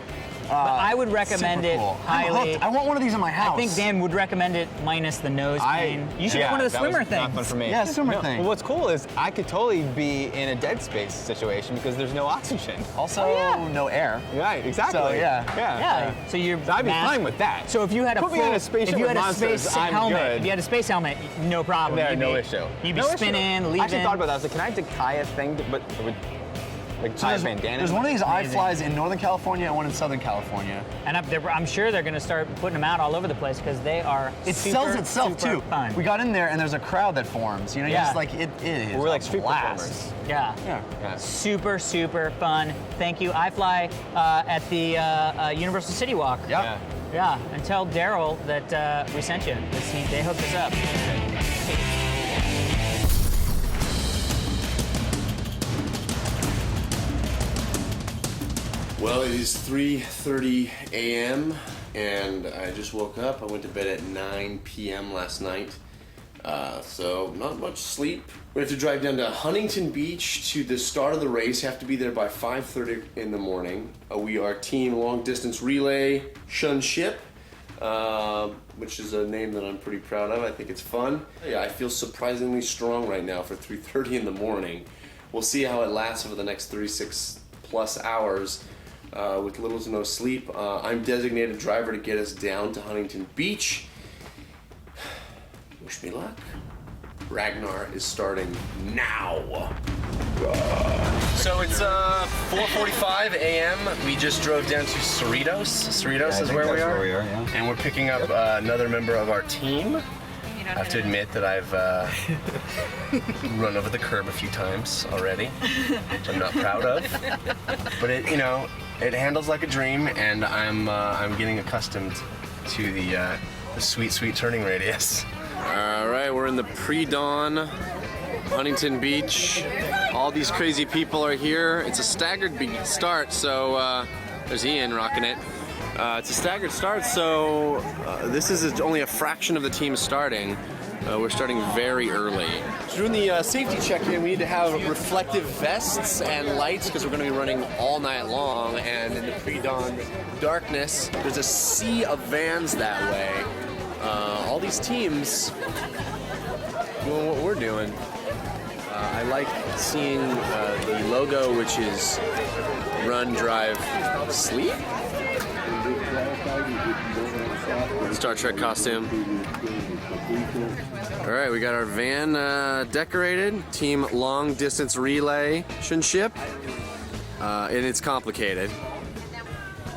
But I would recommend super it cool. I'm highly. hooked. I want one of these in my house. I think Dan would recommend it minus the nose pain. You should get one of the that was swimmer not things. fun for me. Yeah, swimmer thing. Well, what's cool is I could totally be in a dead space situation because there's no oxygen. Also, no air. Right, exactly. So, yeah. Yeah. So you're. So I'd be masked. fine with that. So if you had a Put me full, in a spaceship if you had with a monsters, space I'm helmet, good. if you had a space helmet, no problem. There, You'd no be, issue. You'd be No issue. spinning, leaving. I actually thought about that. I was like, can I tie a thing, but with like tie a bandana? There's one of these Amazing. iFlies in Northern California and one in Southern California. And I'm sure they're going to start putting them out all over the place because they are. It super, sells itself super too. Fun. We got in there and there's a crowd that forms. You know, Yeah. you're just like it is. We're like a street blast. performers. Yeah. Super fun. Thank you. iFly at the Universal City Walk. Yeah. Yeah. And tell Daryl that we sent you. They hooked us up. Well, it is 3:30 a.m. and I just woke up. I went to bed at 9 p.m. last night, so not much sleep. We have to drive down to Huntington Beach to the start of the race. Have to be there by 5:30 in the morning. We are Team Long Distance Relay Shunship, which is a name that I'm pretty proud of. I think it's fun. Yeah, I feel surprisingly strong right now for 3:30 in the morning. We'll see how it lasts over the next 36 plus hours. With little to no sleep. I'm designated driver to get us down to Huntington Beach. Wish me luck. Ragnar is starting now. So it's 4:45 a.m. We just drove down to Cerritos. Cerritos is where we are. And we're picking up another member of our team. I have to admit that I've run over the curb a few times already, which I'm not proud of. But it handles like a dream, and I'm getting accustomed to the sweet turning radius. All right, we're in the pre-dawn Huntington Beach. All these crazy people are here. It's a staggered start, so there's Ian rocking it. It's a staggered start, so this is only a fraction of the team starting. We're starting very early. During the safety check-in, we need to have reflective vests and lights because we're going to be running all night long. And in the pre-dawn darkness, there's a sea of vans that way. All these teams doing what we're doing. I like seeing the logo, which is Run, Drive, Sleep. Star Trek costume. All right, we got our van decorated. Team Long Distance Relay Ship. And it's complicated.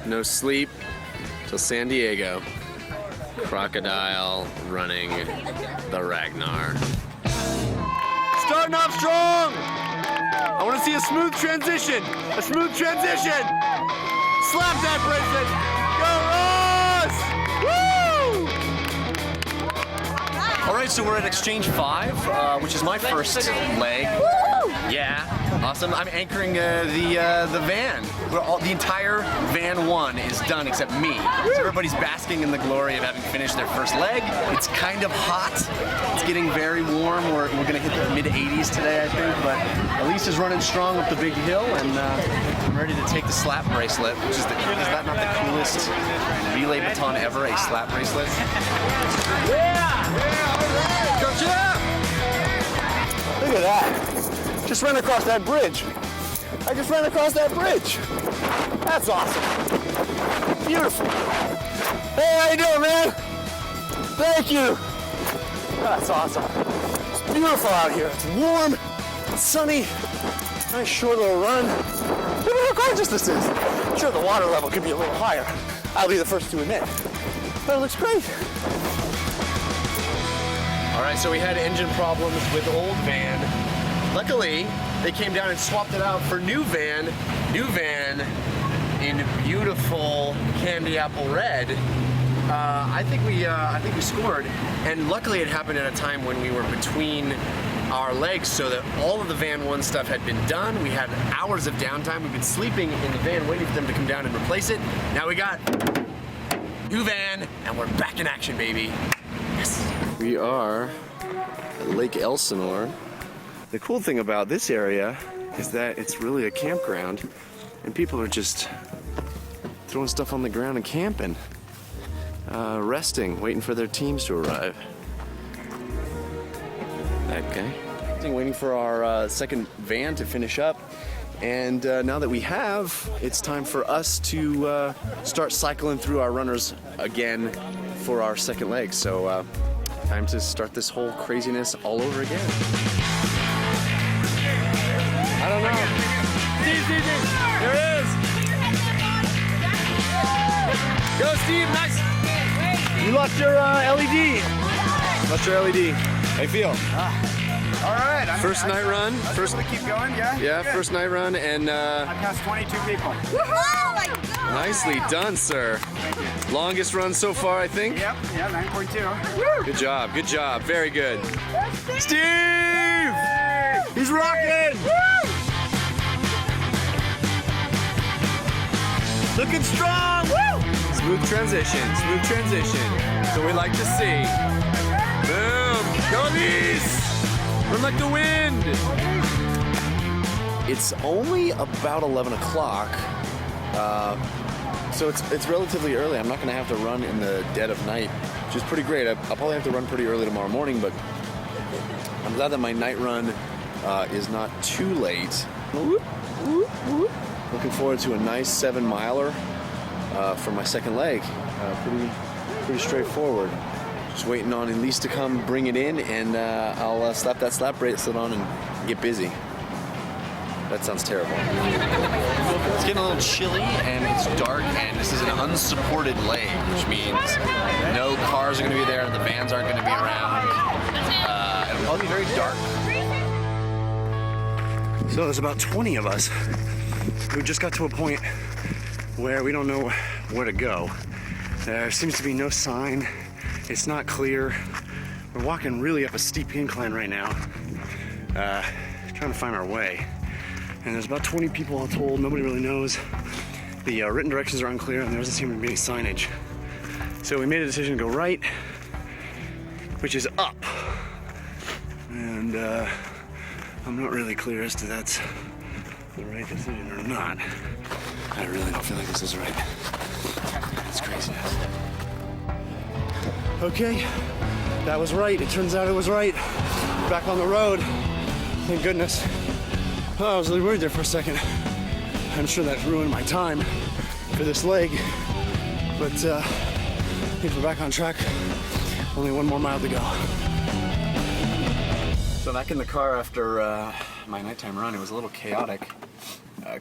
No sleep till San Diego. Crocodile running the Ragnar. Starting off strong! I want to see a smooth transition! A smooth transition! Slap that bracelet! Go Ross! Woo! Alright, so we're at Exchange 5, which is my first leg. Yeah, awesome. I'm anchoring the van. The entire van 1 is done except me. So everybody's basking in the glory of having finished their first leg. It's kind of hot. It's getting very warm. We're gonna hit the mid-80s today, I think. But Elise is running strong up the big hill, and I'm ready to take the slap bracelet, which is that not the coolest relay baton ever? A slap bracelet. Yeah! Coach it up! Look at that. Just ran across that bridge. I just ran across that bridge. That's awesome. Beautiful. Hey, how you doing, man? Thank you. That's awesome. It's beautiful out here. It's warm, it's sunny, nice short little run. Look at how gorgeous this is. I'm sure the water level could be a little higher. I'll be the first to admit. But it looks great. All right, so we had engine problems with old van. Luckily, they came down and swapped it out for new van in beautiful candy apple red. I think we scored, and luckily it happened at a time when we were between our legs, so that all of the van 1 stuff had been done. We had hours of downtime. We've been sleeping in the van, waiting for them to come down and replace it. Now we got new van, and we're back in action, baby. Yes. We are at Lake Elsinore. The cool thing about this area is that it's really a campground, and people are just throwing stuff on the ground and camping, resting, waiting for their teams to arrive. That guy. Waiting for our second van to finish up, and now that we have, it's time for us to start cycling through our runners again for our second leg. So time to start this whole craziness all over again. I don't know. Steve, there it is. Go, Steve, nice. You lost your LED. Lost your LED. How you feel? All right. First night run. First. Keep going, yeah? Yeah, first night run, and I passed 22 people. Oh my God. Nicely done, sir. Longest run so far, I think. Yep, yeah, 9.2. Good job, very good. Steve! He's rocking! Looking strong! Woo! Smooth transition. That's what we like to see. Boom! Go Elise! Run like the wind! It's only about 11 o'clock, so it's relatively early. I'm not gonna have to run in the dead of night, which is pretty great. I'll probably have to run pretty early tomorrow morning, but I'm glad that my night run is not too late. Looking forward to a nice 7-miler for my second leg. Pretty straightforward. Just waiting on Elise to come bring it in, and I'll slap that slap bracelet on and get busy. That sounds terrible. It's getting a little chilly, and it's dark, and this is an unsupported leg, which means no cars are going to be there, the vans aren't going to be around. It'll probably be very dark. So there's about 20 of us. We just got to a point where we don't know where to go. There seems to be no sign. It's not clear. We're walking really up a steep incline right now, trying to find our way. And there's about 20 people all told. Nobody really knows. The written directions are unclear, and there doesn't seem to be any signage. So we made a decision to go right, which is up. And I'm not really clear as to that's the right decision or not. I really don't feel like this is right. It's craziness. Okay, that was right. It turns out it was right. Back on the road. Thank goodness. Oh, I was really worried there for a second. I'm sure that ruined my time for this leg. But I think we're back on track. Only 1 more mile to go. So back in the car after my nighttime run, it was a little chaotic.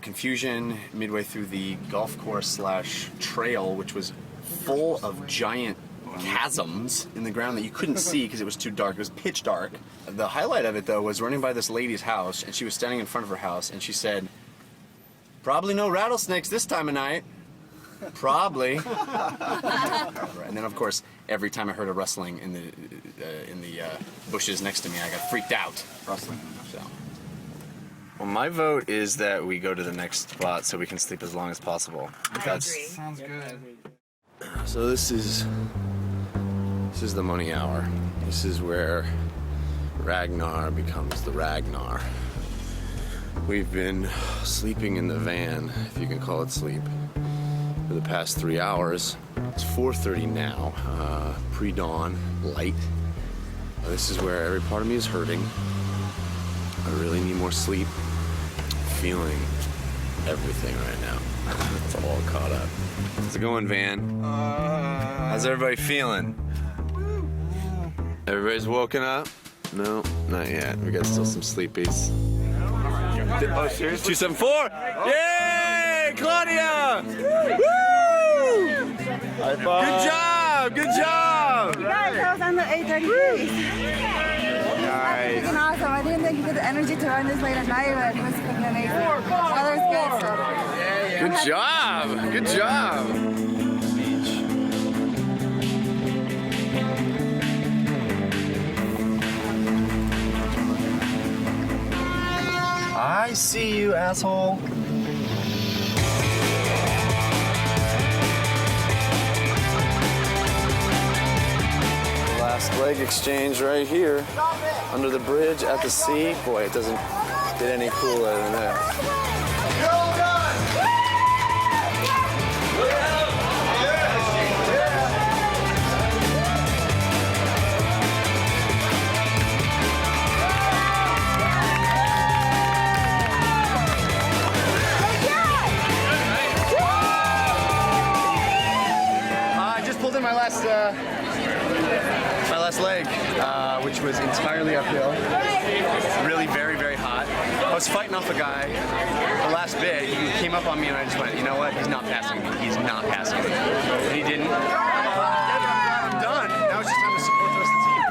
Confusion midway through the golf course / trail, which was full of giant chasms in the ground that you couldn't see because it was too dark. It was pitch dark. The highlight of it, though, was running by this lady's house, and she was standing in front of her house, and she said, "Probably no rattlesnakes this time of night." Probably. And then, of course, every time I heard a rustling in the bushes next to me, I got freaked out. Rustling. So. Well, my vote is that we go to the next spot so we can sleep as long as possible. I agree. Sounds good. So this is the money hour. This is where Ragnar becomes the Ragnar. We've been sleeping in the van, if you can call it sleep, for the past 3 hours. It's 4:30 now, pre-dawn, light. This is where every part of me is hurting. I really need more sleep. I'm feeling everything right now. It's all caught up. How's it going, Van? How's everybody feeling? Everybody's woken up? No, not yet. We got still some sleepies. Oh, seriously? 274! Yay, Claudia! Woo! Good job! Good job! Guys, I was under 8:30. Nice. Freaking awesome. I didn't think you had the energy to run this late at night, but it was freaking amazing. Weather's good, so. Good job! Good job! I see you, asshole. Last leg exchange right here. Under the bridge at the sea. Boy, it doesn't get any cooler than that. My last leg, which was entirely uphill. Really very, very hot. I was fighting off a guy. The last bit, he came up on me and I just went, you know what? He's not passing me. He's not passing me. And he didn't. I'm done. Now it's just time to support the rest of the team.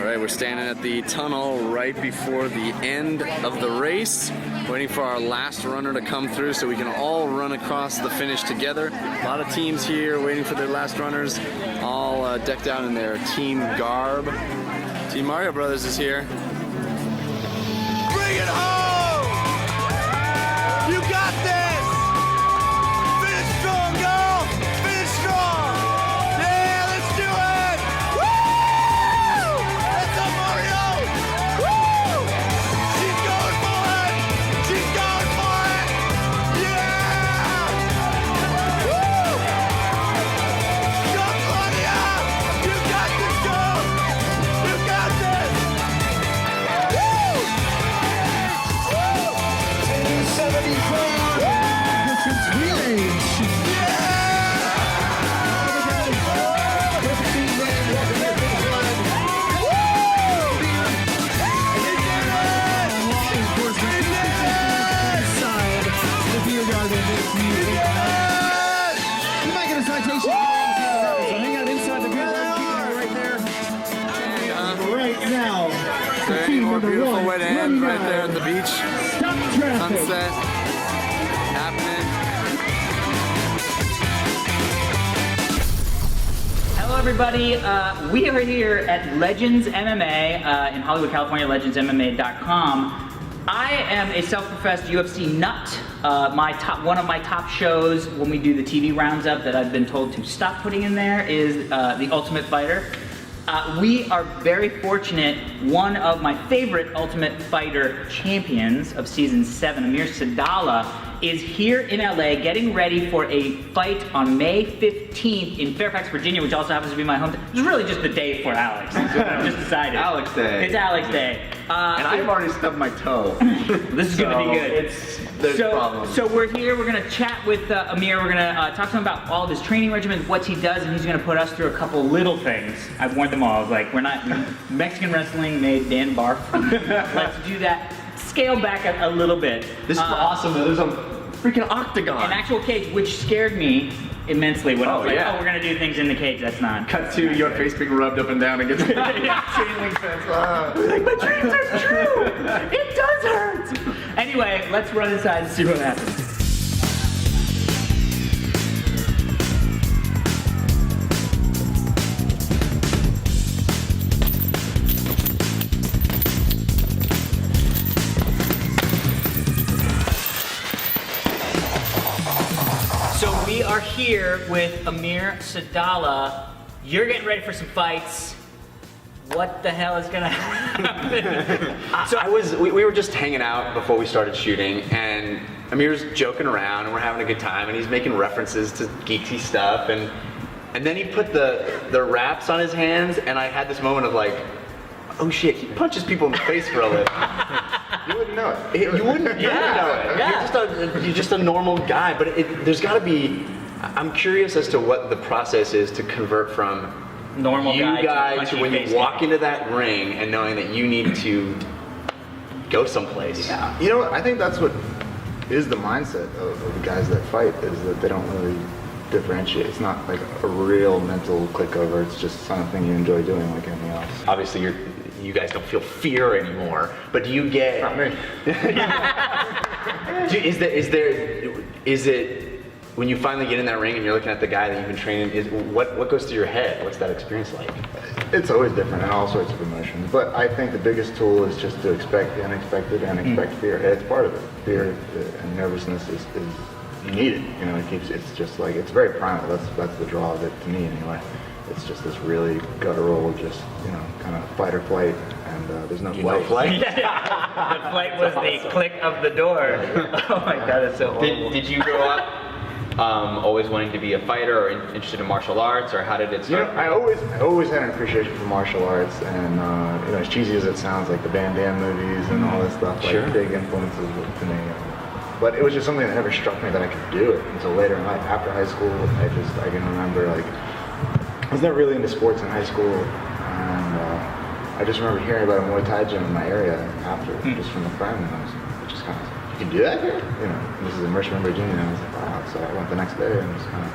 All right, we're standing at the tunnel right before the end of the race, waiting for our last runner to come through so we can all run across the finish together. A lot of teams here waiting for their last runners, all decked out in their team garb. Team Mario Brothers is here. Bring it home! You got this! Finish strong, girl! Finish strong! Yeah, let's do it! Woo! That's up, Mario! Woo! She's going for it! She's going for it! Yeah! Woo! Go, Claudia! You got this, girl! You got this! Woo! Woo! 1075! You might get a citation. So hang out inside the building. Right there. Right now. Very more beautiful way to end right there at the beach. Sunset happening. Hello, everybody. We are here at Legends MMA in Hollywood, California, legendsmma.com. I am a self-professed UFC nut. One of my top shows when we do the TV rounds up that I've been told to stop putting in there is The Ultimate Fighter. We are very fortunate. One of my favorite Ultimate Fighter champions of season 7, Amir Sadala, is here in LA getting ready for a fight on May 15th in Fairfax, Virginia, which also happens to be my hometown. It's really just the day for Alex. I've just decided. Alex Day. It's Alex Day. And I've already stubbed my toe. This is going to be good. There's problems. So we're here, we're going to chat with Amir, we're going to talk to him about all of his training regimen, what he does, and he's going to put us through a couple little things. I've warned them all. I was like, Mexican wrestling made Dan barf. Let's do that. Scale back a little bit. This is awesome. There's freaking octagon. An actual cage, which scared me immensely when I was like, yeah. oh, we're gonna do things in the cage. That's not. Cut to your face being rubbed up and down against the chain link fence. Like, my dreams are true. It does hurt. Anyway, let's run inside and see what happens. So we are here with Amir Sadala. You're getting ready for some fights. What the hell is gonna happen? So we were just hanging out before we started shooting, and Amir's joking around, and we're having a good time, and he's making references to geeky stuff, and then he put the wraps on his hands, and I had this moment of like, oh shit, he punches people in the face for a living. You wouldn't know it. You wouldn't know it. Yeah. You're just a normal guy, but there's got to be. I'm curious as to what the process is to convert from normal guy to when you walk into that ring and knowing that you need to go someplace. Yeah. You know, I think that's what is the mindset of the guys that fight, is that they don't really differentiate. It's not like a real mental click over. It's just something you enjoy doing like anything else. Obviously, you guys don't feel fear anymore, but do you get? Not me. Is it when you finally get in that ring and you're looking at the guy that you've been training? What goes through your head? What's that experience like? It's always different and all sorts of emotions. But I think the biggest tool is just to expect the unexpected and expect fear. It's part of it. Fear and nervousness is you need it. You know, it's just like, it's very primal. That's the draw of it to me anyway. It's just this really guttural, just, you know, kind of fight or flight, and there's no flight. No flight? Yeah. The flight was the click of the door. Oh my god, it's so horrible. Did you grow up always wanting to be a fighter or interested in martial arts, or how did it start? You know, I always had an appreciation for martial arts, and you know, as cheesy as it sounds, like the Van Damme movies and all this stuff, like big influences to me. But it was just something that never struck me that I could do it until later in life. After high school, I can remember, like, I was never really into sports in high school, and I just remember hearing about a Muay Thai gym in my area after, just from a friend, and I was just kind of like, you can do that here? You know, this is in Richmond, Virginia, and I was like, wow. So I went the next day and just kind of.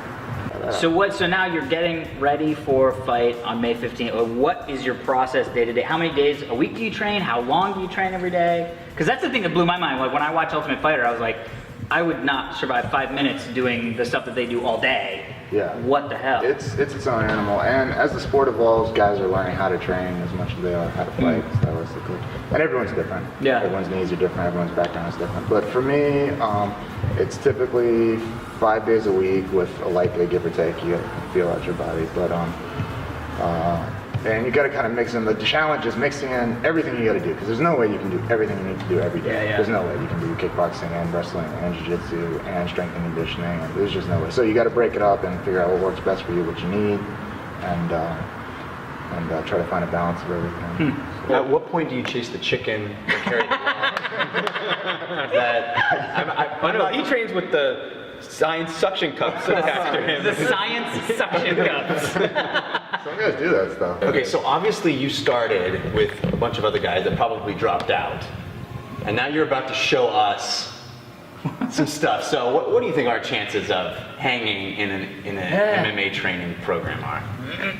So now you're getting ready for a fight on May 15th. What is your process day to day? How many days a week do you train? How long do you train every day? Because that's the thing that blew my mind. Like when I watched Ultimate Fighter, I was like, I would not survive 5 minutes doing the stuff that they do all day. Yeah. What the hell? It's its own animal, and as the sport evolves, guys are learning how to train as much as they are how to fight stylistically. And everyone's different. Yeah. Everyone's needs are different. Everyone's background is different. But for me, it's typically 5 days a week with a light day, give or take. You gotta feel out your body, but and you gotta kind of mix in. The challenge is mixing in everything you gotta do, because there's no way you can do everything you need to do every day. Yeah. There's no way you can do kickboxing and wrestling and jiu-jitsu and strength and conditioning. And there's just no way. So you gotta break it up and figure out what works best for you, what you need, and try to find a balance of everything. At what point do you chase the chicken and carry the ball? I know he trains with the science suction cups attached to him. The science suction cups. Some guys do that stuff. Okay, so obviously you started with a bunch of other guys that probably dropped out, and now you're about to show us some stuff. So what do you think our chances of hanging in an MMA training program are?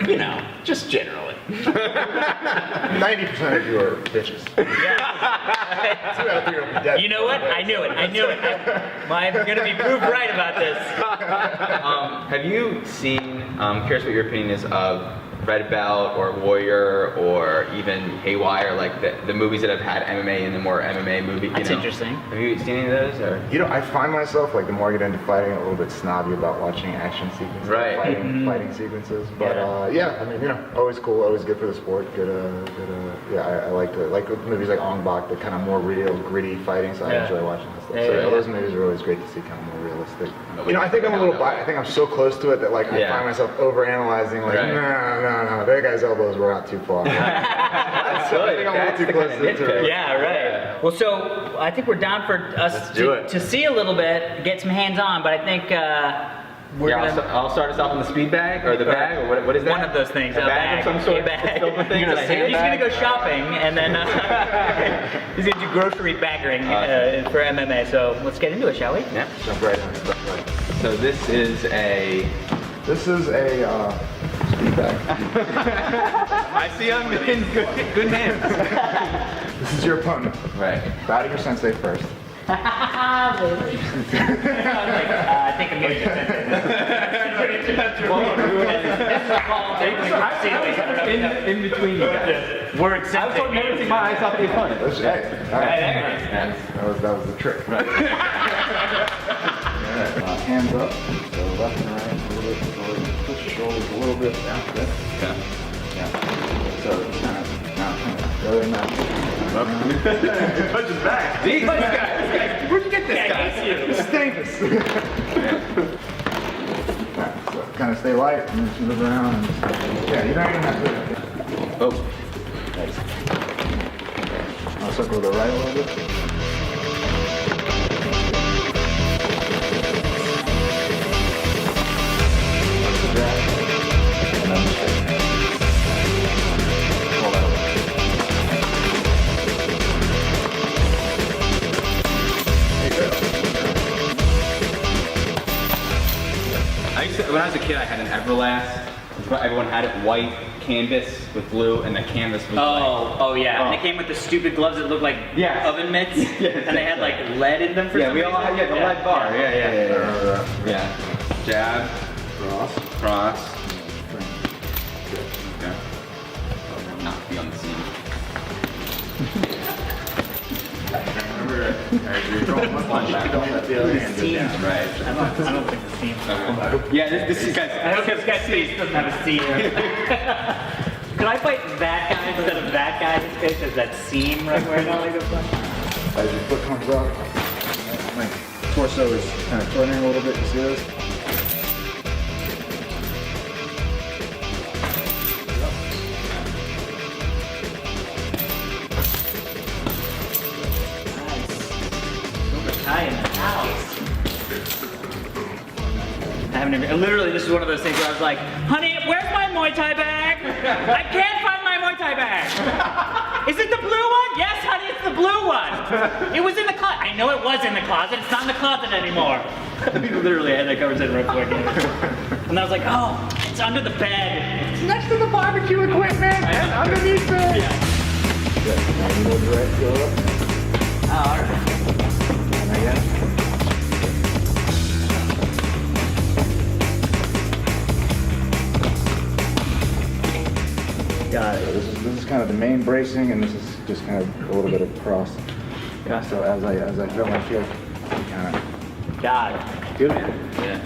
You know, just generally. 90% of you are bitches. You know what? I knew it. I'm gonna be proved right about this. Have you seen, I'm curious what your opinion is of Red Belt or Warrior or even Haywire, like the movies that have had MMA in the more MMA movie? That's interesting. Have you seen any of those? Or? You know, I find myself, like, the more I get into fighting, a little bit snobby about watching action sequences, fighting sequences. But yeah, I mean, you know, always cool, always good for the sport. I like movies like Ong Bak, the kind of more real, gritty fighting. So I enjoy watching this stuff. Those movies are always great to see, kind of more realistic. You know, I think I'm a little biased. I think I'm so close to it that, like, I find myself overanalyzing. Like, no, that guy's elbows were out too far. I think I'm a little too close to it. Yeah, right. Well, so I think we're down for us to see a little bit, get some hands on, but I think I'll start us off in the speed bag or the bag or what is that? One of those things. A bag of some sort. A bag. Filled with things. You're gonna go shopping and then he's gonna do grocery bagging for MMA. So let's get into it, shall we? Yeah. Jump right in. So this is a speed bag. I see I'm in good hands. This is your opponent. Right. Bow to your sensei first. I think I'm getting in between you guys. We're I was told never to take my eyes off the opponent. That's right. That was the trick. Right. Hands up, so left and right, a little bit, push your shoulders a little bit, down, good. Yeah. So kind of, now, go in now. Punch his back. This guy. Where'd you get this guy? Stankus. So kind of stay light, and then you look around, and you're not even have to. Oh. Nice. I'll circle to the right a little bit. When I was a kid, I had an Everlast. Everyone had it white canvas with blue, and the canvas was oh yeah. And they came with the stupid gloves that looked like oven mitts, and they had like lead in them for some reason. The lead bar. Yeah. Jab, cross. Okay. Not be on the scene. You're throwing one punch. Don't let the other hand go down. Right. I don't think the seam. Yeah, this guy. I hope this guy's face doesn't have a seam. Could I fight that guy instead of that guy? His face has that seam right where it only goes down. As your foot comes up, my torso is kind of turning a little bit. You see this? Hi in the house. Literally, this is one of those things where I was like, honey, where's my Muay Thai bag? I can't find my Muay Thai bag. Is it the blue one? Yes, honey, it's the blue one. It was in the closet. I know it was in the closet. It's not in the closet anymore. Literally, I had that conversation right before I came. And I was like, oh, it's under the bed. It's next to the barbecue equipment. And underneath it. Yeah. Now you know direct, go up. Oh, all right. And again. Got it. So this is kind of the main bracing, and this is just kind of a little bit of cross. Yeah. So as I drill my heel, kind of. Got it. Good. Yeah.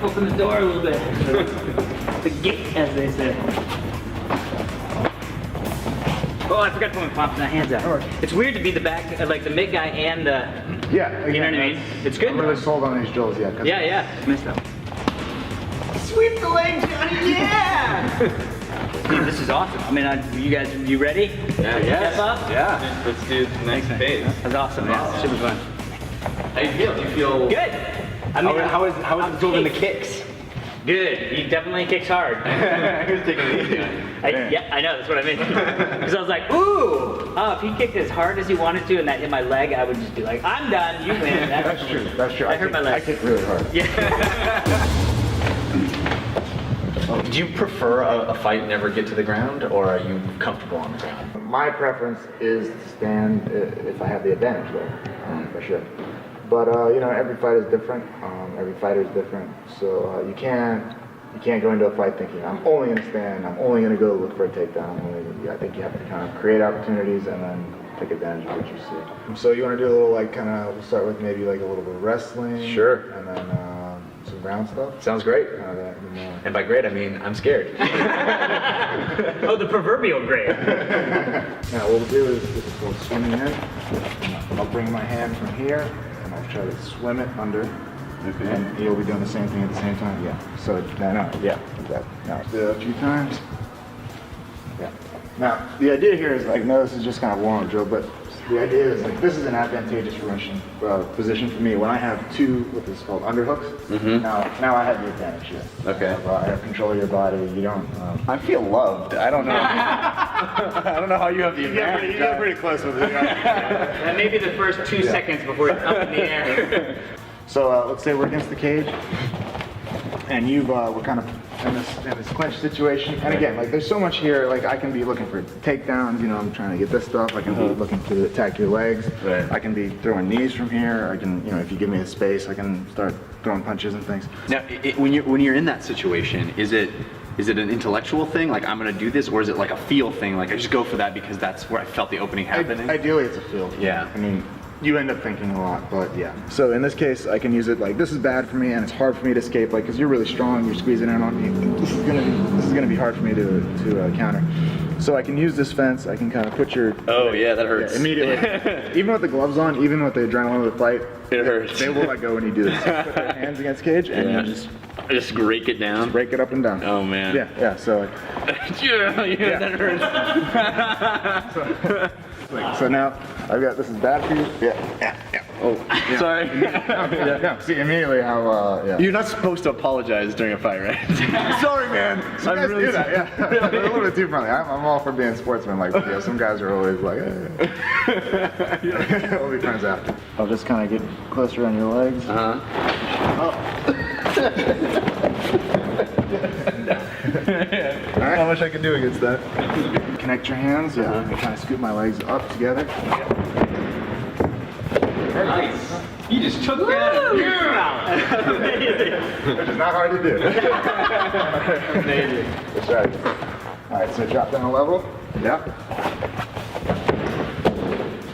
Open the door a little bit. The gate, as they say. Oh, I forgot to put my hands out. It's weird to be the back, like the mid guy and the. Yeah. You know what I mean? It's good. I'm really sold on these drills, yeah. Yeah. Missed out. Sweep the leg, Johnny, yeah! Dude, this is awesome. I mean, you ready? Yeah, Step up? Yeah. Let's do the next phase. That's awesome, man. Super fun. How do you feel? Do you feel good? I mean, how is absorbing the kicks? Good. He definitely kicks hard. Who's taking it easy? Yeah, I know. That's what I mean. Because I was like, ooh. Oh, if he kicked as hard as he wanted to and that hit my leg, I would just be like, I'm done. You win. That's true. That's true. I hurt my leg. I kick really hard. Yeah. Do you prefer a fight never get to the ground, or are you comfortable on the ground? My preference is to stand if I have the advantage there, for sure. But you know, every fight is different. Every fighter is different. So you can't go into a fight thinking I'm only going to stand. I'm only going to go look for a takedown. I think you have to kind of create opportunities and then take advantage of what you see. So you want to do a little we'll start with maybe like a little bit of wrestling. Sure. And then some ground stuff. Sounds great. And by great, I mean I'm scared. Oh, the proverbial great. Now what we'll do is we'll swimming in. I'll bring my hand from here and I'll try to swim it under. Okay. And you'll be doing the same thing at the same time. Yeah. So now, yeah. Now do it a few times. Yeah. Now the idea here is like, no, this is just kind of warm drill, but the idea is like this is an advantageous position for me when I have two what is called underhooks. Now I have the advantage. Yes. Okay. I have control of your body. You don't. I feel loved. I don't know. I don't know how you have the advantage. You get pretty close with it. And maybe the first 2 seconds before it's up in the air. So let's say we're against the cage, and we're kind of in this clinch situation. And again, like there's so much here. Like I can be looking for takedowns. You know, I'm trying to get this stuff. I can be looking to attack your legs. Right. I can be throwing knees from here. I can, you know, if you give me the space, I can start throwing punches and things. Now, when you're in that situation, is it an intellectual thing, like I'm gonna do this, or is it like a feel thing, like I just go for that because that's where I felt the opening happening? Ideally, it's a feel. Yeah. I mean, you end up thinking a lot, but yeah. So in this case, I can use it like this is bad for me, and it's hard for me to escape, like because you're really strong, you're squeezing in on me. This is gonna be hard for me to counter. So I can use this fence. I can kind of put your. Oh yeah, that hurts. Yeah, immediately. Even with the gloves on, even with the adrenaline of the fight, it hurts. They will let go when you do this. You put their hands against cage, and you just rake it down. Break it up and down. Oh man. Yeah. So. Yeah, that hurts. So now I've got this is bad for you. Yeah. Oh, yeah. Sorry. No, see immediately how. Yeah. You're not supposed to apologize during a fight, right? Sorry, man. Some guys do that. Yeah. They're a little bit too friendly. I'm all for being sportsman. Like, yeah, some guys are always like, we'll be friends after. I'll just kind of get closer on your legs. Right. How much I can do against that? Connect your hands. Yeah. And kind of scoop my legs up together. Nice. You just took that out. Which is not hard to do. Amazing. That's right. All right, so drop down a level. Yeah.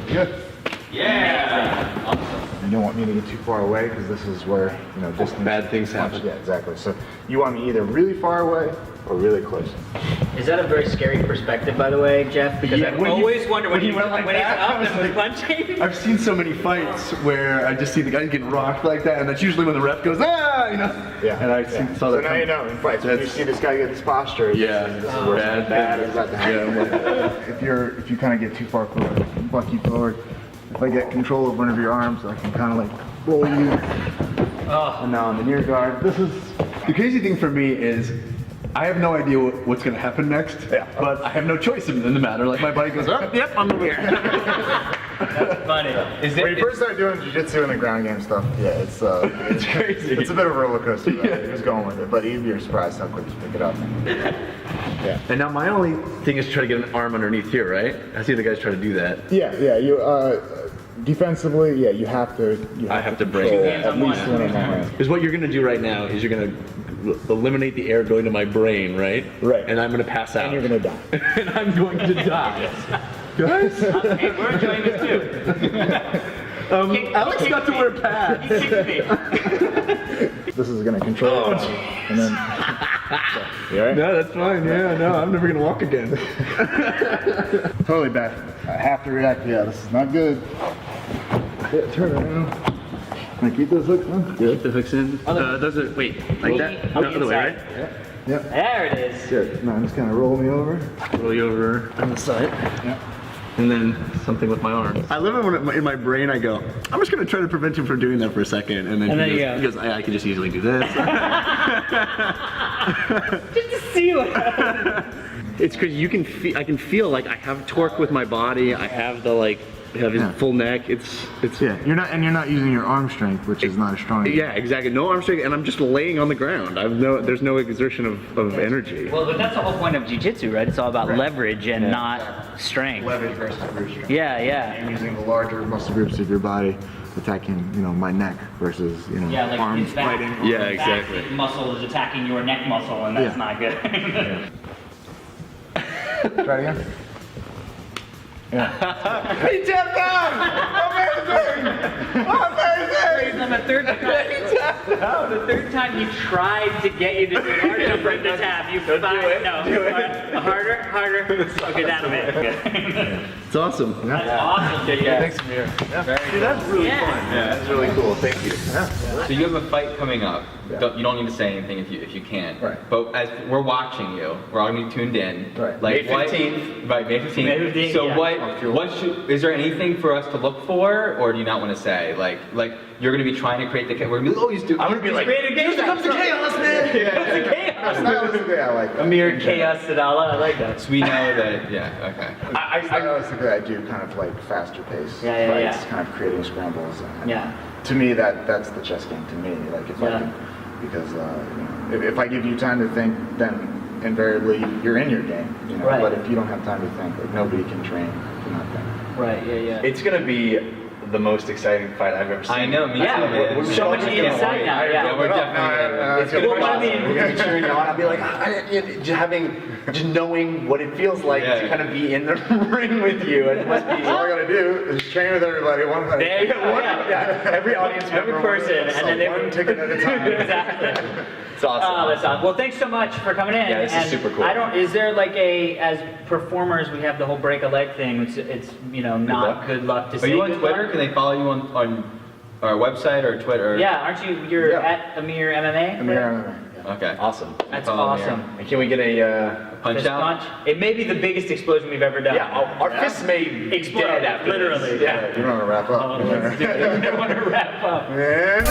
Good. Yeah. Awesome. You don't want me to get too far away because this is where, you know, distance. Bad things happen. Yeah, exactly. So you want me either really far away or really close. Is that a very scary perspective, by the way, Jeff? Because I always wonder when he's up and was punching. I've seen so many fights where I just see the guys getting rocked like that, and that's usually when the ref goes, ah, you know. Yeah. And I saw that. So now you know in fights when you see this guy get this posture. Yeah. This is where something bad is about to happen. Yeah. If you kind of get too far forward, buck you forward. If I get control of one of your arms, I can kind of like roll you. And now I'm in your guard. This is the crazy thing for me is I have no idea what's going to happen next, but I have no choice in the matter. Like my body goes, oh, yep, I'm over here. That's funny. When you first start doing jiu-jitsu and the ground game stuff, yeah, it's crazy. It's a bit of a roller coaster. Who's going with it? But you'd be surprised how quick you pick it up. Yeah. And now my only thing is to try to get an arm underneath here, right? I see the guys try to do that. Yeah. You defensively, yeah, you have to. I have to break it at least one of my hands. Because what you're going to do right now is you're going to eliminate the air going to my brain, right? Right. And I'm going to pass out. And you're going to die. And I'm going to die. Guys? Hey, we're enjoying this too. Alex got to wear pads. He kicked me. This is going to control it. And then. You all right? No, that's fine. Yeah, no, I'm never going to walk again. Totally bad. I have to react. Yeah, this is not good. Turn around. Can I keep those hooks in? Good. Keep the hooks in. Those are, wait, like that? No, other way, right? Yep. There it is. Good. Now just kind of roll me over. Roll you over on the side. Yep. And then something with my arms. I love it when in my brain I go, I'm just going to try to prevent him from doing that for a second. And then he goes, I can just easily do this. Just to see what happens. It's because I can feel like I have torque with my body. I have the have his full neck. It's yeah. You're not using your arm strength, which is not as strong. Yeah, exactly. No arm strength, and I'm just laying on the ground. There's no exertion of energy. Well, but that's the whole point of jiu-jitsu, right? It's all about leverage and not strength. Leverage versus brute strength. Yeah. And using the larger muscle groups of your body, attacking, my neck versus, like arms his back, fighting. Yeah, exactly. Back muscle is attacking your neck muscle, and that's not good. Try it again. Yeah. He tapped out! Amazing! Amazing! On the third time, the third time he tried to get you to do it harder for him to tap, you Don't do it. No. Do it. Harder? harder. Okay, that'll be it. It's awesome. That's awesome, JJ. Thanks, Amir. Yeah. Dude, that's really Yeah. fun. Yeah, that's really cool. Thank you. So you have a fight coming up. You don't need to say anything if you can't. Right. But as we're watching you, we're all gonna be tuned in. Right. Like May 15th. Right, May 15th. May 15th, So yeah. is there anything for us to look for, or do you not want to say? Like you're gonna be trying to create we're gonna be I'm gonna be like, create a game. here comes the chaos, man. Here comes the chaos. Stylistically, I like that. Amir Chaos Sadala, I like that. So we know that. Yeah. Okay. Stylistically, I do kind of like faster pace Yeah, yeah, fights, yeah. kind of creating scrambles. And Yeah. To me, that's the chess game. To me, like if I can, because you know, if I give you time to think, then invariably you're in your game. You know? Right. But if you don't have time to think, like nobody can train to not think. Right, yeah. It's gonna be the most exciting fight I've ever seen. I know, me too, Yeah, man. we're so much inside now, yeah. We're definitely. It's gonna be Well, I awesome. mean- We're gonna be cheering you on. I'll be like, just knowing what it feels like Yeah. to kind of be in the ring with you. It must be. All I gotta do is train with everybody one by There you go, one. yeah. Every audience Every member, person, and then one ticket at a time. Exactly. It's awesome. Oh, that's awesome. Well, thanks so much for coming in. Yeah, this is And super cool. is there like as performers, we have the whole break a leg thing. It's not good luck to Are say you on good Twitter? luck. Can they follow you on our website or Twitter? Yeah, aren't you? You're at Amir MMA? Amir. Okay. Awesome. That's Follow Amir. awesome. And can we get a Punch Fist out? punch. It may be the biggest explosion we've ever done. yeah? Our fists may Explode, dead after literally. This. Yeah. You want to wrap up? Oh, let's do it. I want to wrap up. And